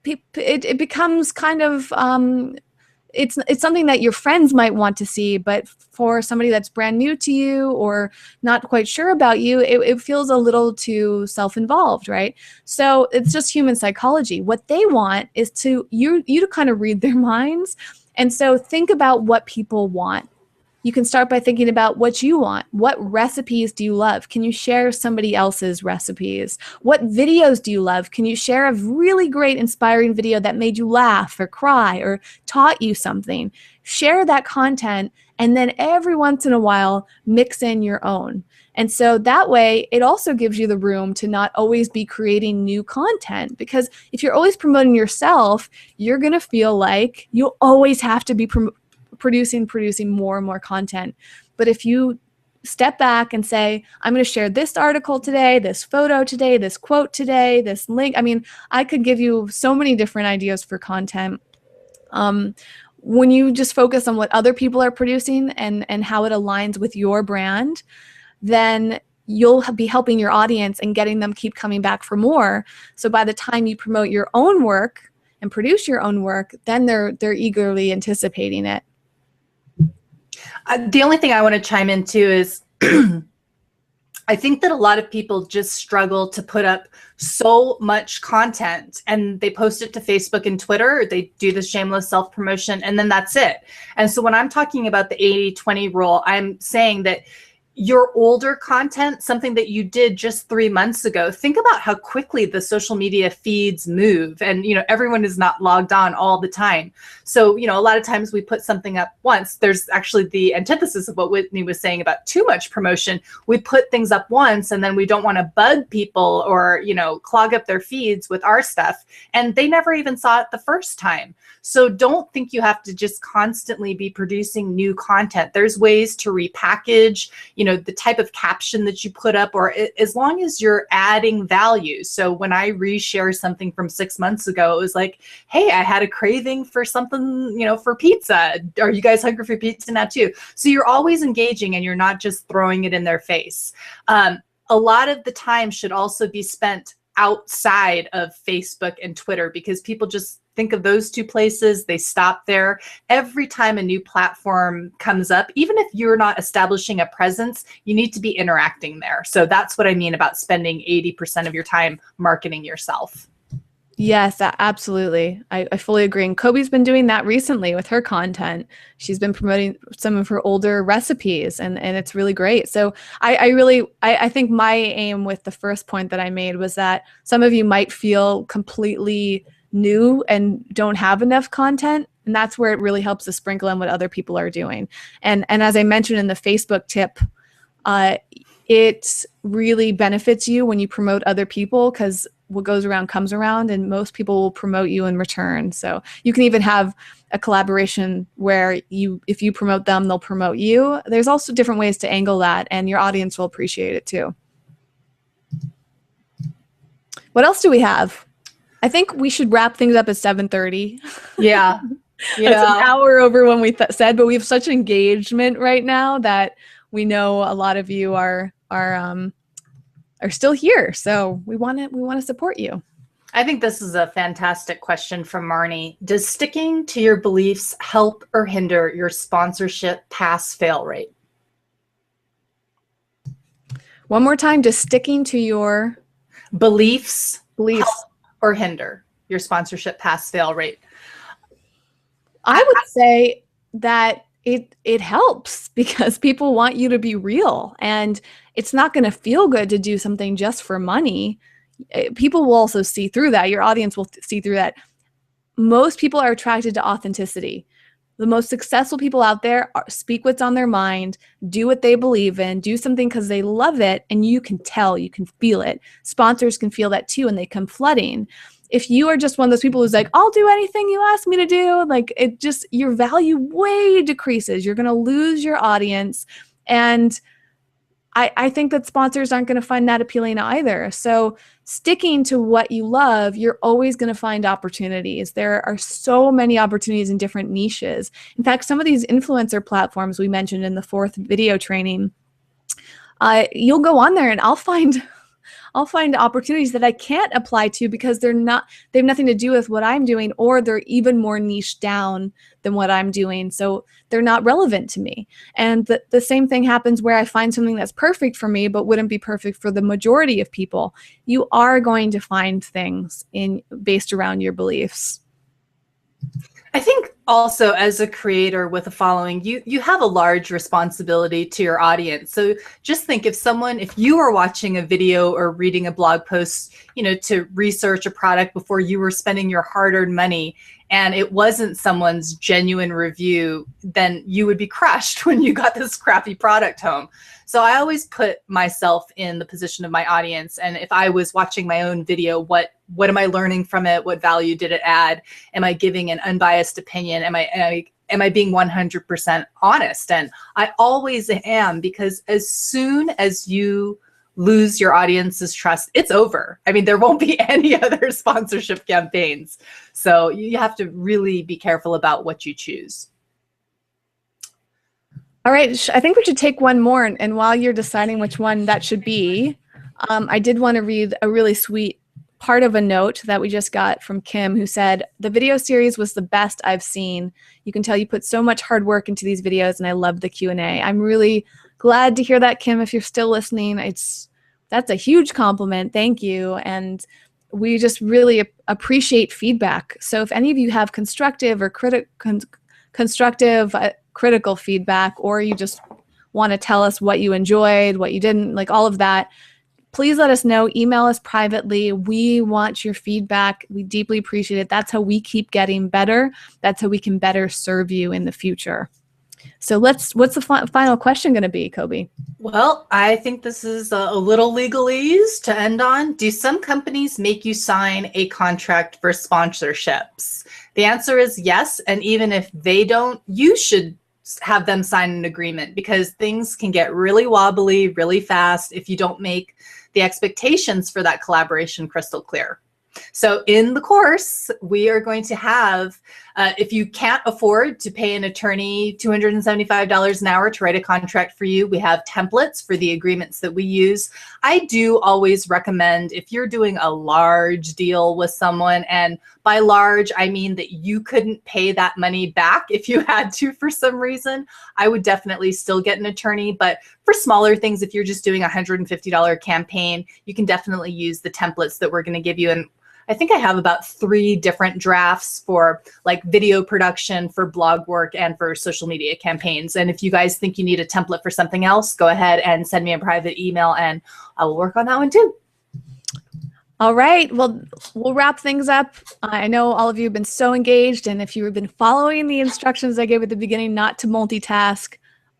It becomes kind of, it's something that your friends might want to see, but for somebody that's brand new to you or not quite sure about you, it feels a little too self-involved, right? So it's just human psychology. What they want is you to kind of read their minds. And so think about what people want. You can start by thinking about what you want. What recipes do you love? Can you share somebody else's recipes? What videos do you love? Can you share a really great inspiring video that made you laugh or cry or taught you something? Share that content, and then every once in a while, mix in your own. And so that way, it also gives you the room to not always be creating new content, because if you're always promoting yourself, you're going to feel like you always have to be producing more and more content. But if you step back and say, I'm going to share this article today, this photo today, this quote today, this link. I mean, I could give you so many different ideas for content. When you just focus on what other people are producing and how it aligns with your brand, then you'll be helping your audience and getting them keep coming back for more. So by the time you promote your own work and produce your own work, then they're eagerly anticipating it. The only thing I want to chime into is I think that a lot of people just struggle to put up so much content, and they post it to Facebook and Twitter. They do the shameless self-promotion, and then that's it. And so when I'm talking about the 80-20 rule, I'm saying that your older content, something that you did just 3 months ago, think about how quickly the social media feeds move, and everyone is not logged on all the time. So a lot of times we put something up once. There's actually the antithesis of what Whitney was saying about too much promotion. We put things up once and then we don't want to bug people or clog up their feeds with our stuff, and they never even saw it the first time. So don't think you have to just constantly be producing new content. There's ways to repackage, the type of caption that you put up, or as long as you're adding value. So when I reshare something from 6 months ago, it was like, hey, I had a craving for something, for pizza. Are you guys hungry for pizza now too? So you're always engaging and you're not just throwing it in their face. A lot of the time should also be spent outside of Facebook and Twitter, because people just think of those two places, they stop there. Every time a new platform comes up, even if you're not establishing a presence, you need to be interacting there. So that's what I mean about spending 80% of your time marketing yourself. Yes, absolutely. I fully agree. And Kobe's been doing that recently with her content. She's been promoting some of her older recipes, and it's really great. So I think my aim with the first point that I made was that some of you might feel completely new and don't have enough content. And that's where it really helps to sprinkle in what other people are doing. And as I mentioned in the Facebook tip, it really benefits you when you promote other people, because what goes around comes around, and most people will promote you in return. So you can even have a collaboration where if you promote them, they'll promote you. There's also different ways to angle that, and your audience will appreciate it too. What else do we have? I think we should wrap things up at 7:30. Yeah. That's an Yeah. hour over when we said, but we have such engagement right now that we know a lot of you are still here. So we want to support you. I think this is a fantastic question from Marnie. Does sticking to your beliefs help or hinder your sponsorship pass-fail rate? One more time, just sticking to your Beliefs beliefs help or hinder your sponsorship pass-fail rate? I would say that it helps because people want you to be real, and it's not going to feel good to do something just for money. People will also see through that. Your audience will see through that. Most people are attracted to authenticity. The most successful people out there speak what's on their mind, do what they believe in, do something because they love it, and you can tell, you can feel it. Sponsors can feel that too, and they come flooding. If you are just one of those people who's like, I'll do anything you ask me to do, like it just, your value way decreases. You're going to lose your audience. And I think that sponsors aren't going to find that appealing either. So sticking to what you love, you're always going to find opportunities. There are so many opportunities in different niches. In fact, some of these influencer platforms we mentioned in the 4th video training, you'll go on there and I'll find opportunities that I can't apply to because they have nothing to do with what I'm doing, or they're even more niche down than what I'm doing. So they're not relevant to me. And the same thing happens where I find something that's perfect for me, but wouldn't be perfect for the majority of people. You are going to find things based around your beliefs. I think also as a creator with a following, you have a large responsibility to your audience. So just think if you were watching a video or reading a blog post, to research a product before you were spending your hard-earned money and it wasn't someone's genuine review, then you would be crushed when you got this crappy product home. So I always put myself in the position of my audience. And if I was watching my own video, what am I learning from it? What value did it add? Am I giving an unbiased opinion? Am I being 100% honest? And I always am, because as soon as you lose your audience's trust, it's over. I mean, there won't be any other sponsorship campaigns. So you have to really be careful about what you choose. All right, I think we should take one more. And while you're deciding which one that should be, I did want to read a really sweet part of a note that we just got from Kim, who said, the video series was the best I've seen. You can tell you put so much hard work into these videos, and I love the Q&A. I'm really glad to hear that, Kim. If you're still listening, that's a huge compliment. Thank you. And we just really appreciate feedback. So if any of you have constructive or critical feedback, or you just want to tell us what you enjoyed, what you didn't, like all of that, please let us know. Email us privately. We want your feedback. We deeply appreciate it. That's how we keep getting better. That's how we can better serve you in the future. So what's the final question going to be, Kobe? Well, I think this is a little legalese to end on. Do some companies make you sign a contract for sponsorships? The answer is yes. And even if they don't, you should have them sign an agreement, because things can get really wobbly really fast if you don't make the expectations for that collaboration crystal clear. So in the course, we are going to have, if you can't afford to pay an attorney $275 an hour to write a contract for you, we have templates for the agreements that we use. I do always recommend, if you're doing a large deal with someone, and by large, I mean that you couldn't pay that money back if you had to for some reason, I would definitely still get an attorney. But for smaller things, if you're just doing a $150 campaign, you can definitely use the templates that we're going to give you. And I think I have about 3 different drafts for like video production, for blog work, and for social media campaigns. And if you guys think you need a template for something else, go ahead and send me a private email and I will work on that one too. All right, well, we'll wrap things up. I know all of you have been so engaged, and if you have been following the instructions I gave at the beginning not to multitask,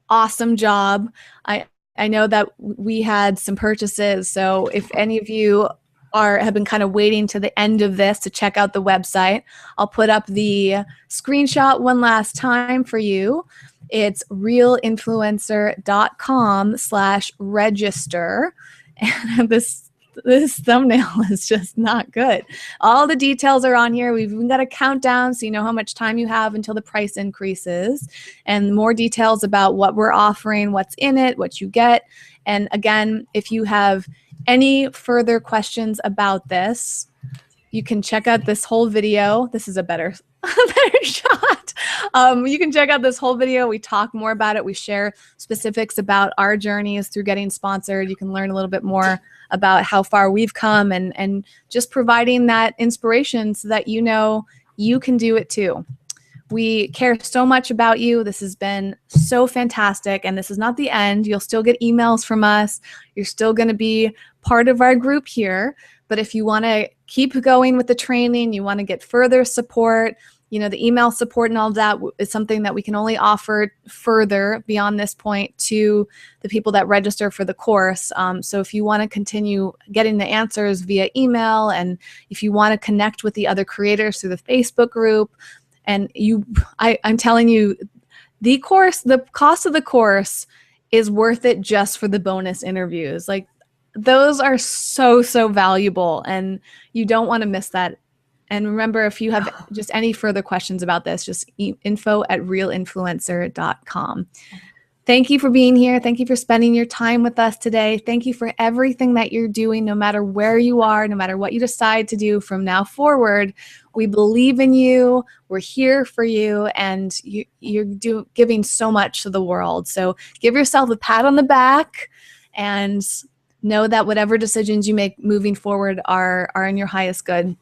awesome job. I know that we had some purchases, so if any of you have been kind of waiting to the end of this to check out the website, I'll put up the screenshot one last time for you. It's realinfluencer.com/register. And this this thumbnail is just not good. All the details are on here. We've even got a countdown so you know how much time you have until the price increases, and more details about what we're offering, what's in it, what you get. And again, if you have any further questions about this, you can check out this whole video. This is a better shot. You can check out this whole video. We talk more about it. We share specifics about our journeys through getting sponsored. You can learn a little bit more about how far we've come, and just providing that inspiration so that you know you can do it too. We care so much about you. This has been so fantastic, and this is not the end. You'll still get emails from us. You're still going to be part of our group here. But if you want to keep going with the training, you want to get further support, you know, the email support and all that is something that we can only offer further beyond this point to the people that register for the course. So if you want to continue getting the answers via email, and if you want to connect with the other creators through the Facebook group, and I'm telling you, the cost of the course is worth it just for the bonus interviews. Like, those are so, so valuable, and you don't want to miss that. And remember, if you have just any further questions about this, just info@realinfluencer.com. Thank you for being here. Thank you for spending your time with us today. Thank you for everything that you're doing, no matter where you are, no matter what you decide to do from now forward. We believe in you. We're here for you, and you're giving so much to the world. So give yourself a pat on the back, and know that whatever decisions you make moving forward are in your highest good.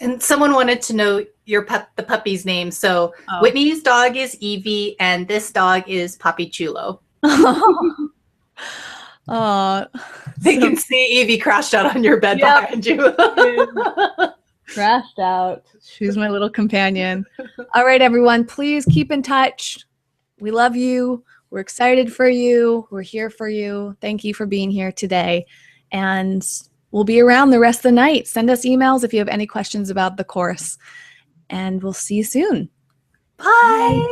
And someone wanted to know the puppy's name. So Whitney's dog is Evie, and this dog is Papi Chulo. They can see Evie crashed out on your bed behind you. Crashed out. She's my little companion. All right, everyone, please keep in touch. We love you. We're excited for you. We're here for you. Thank you for being here today. And we'll be around the rest of the night. Send us emails if you have any questions about the course. And we'll see you soon. Bye.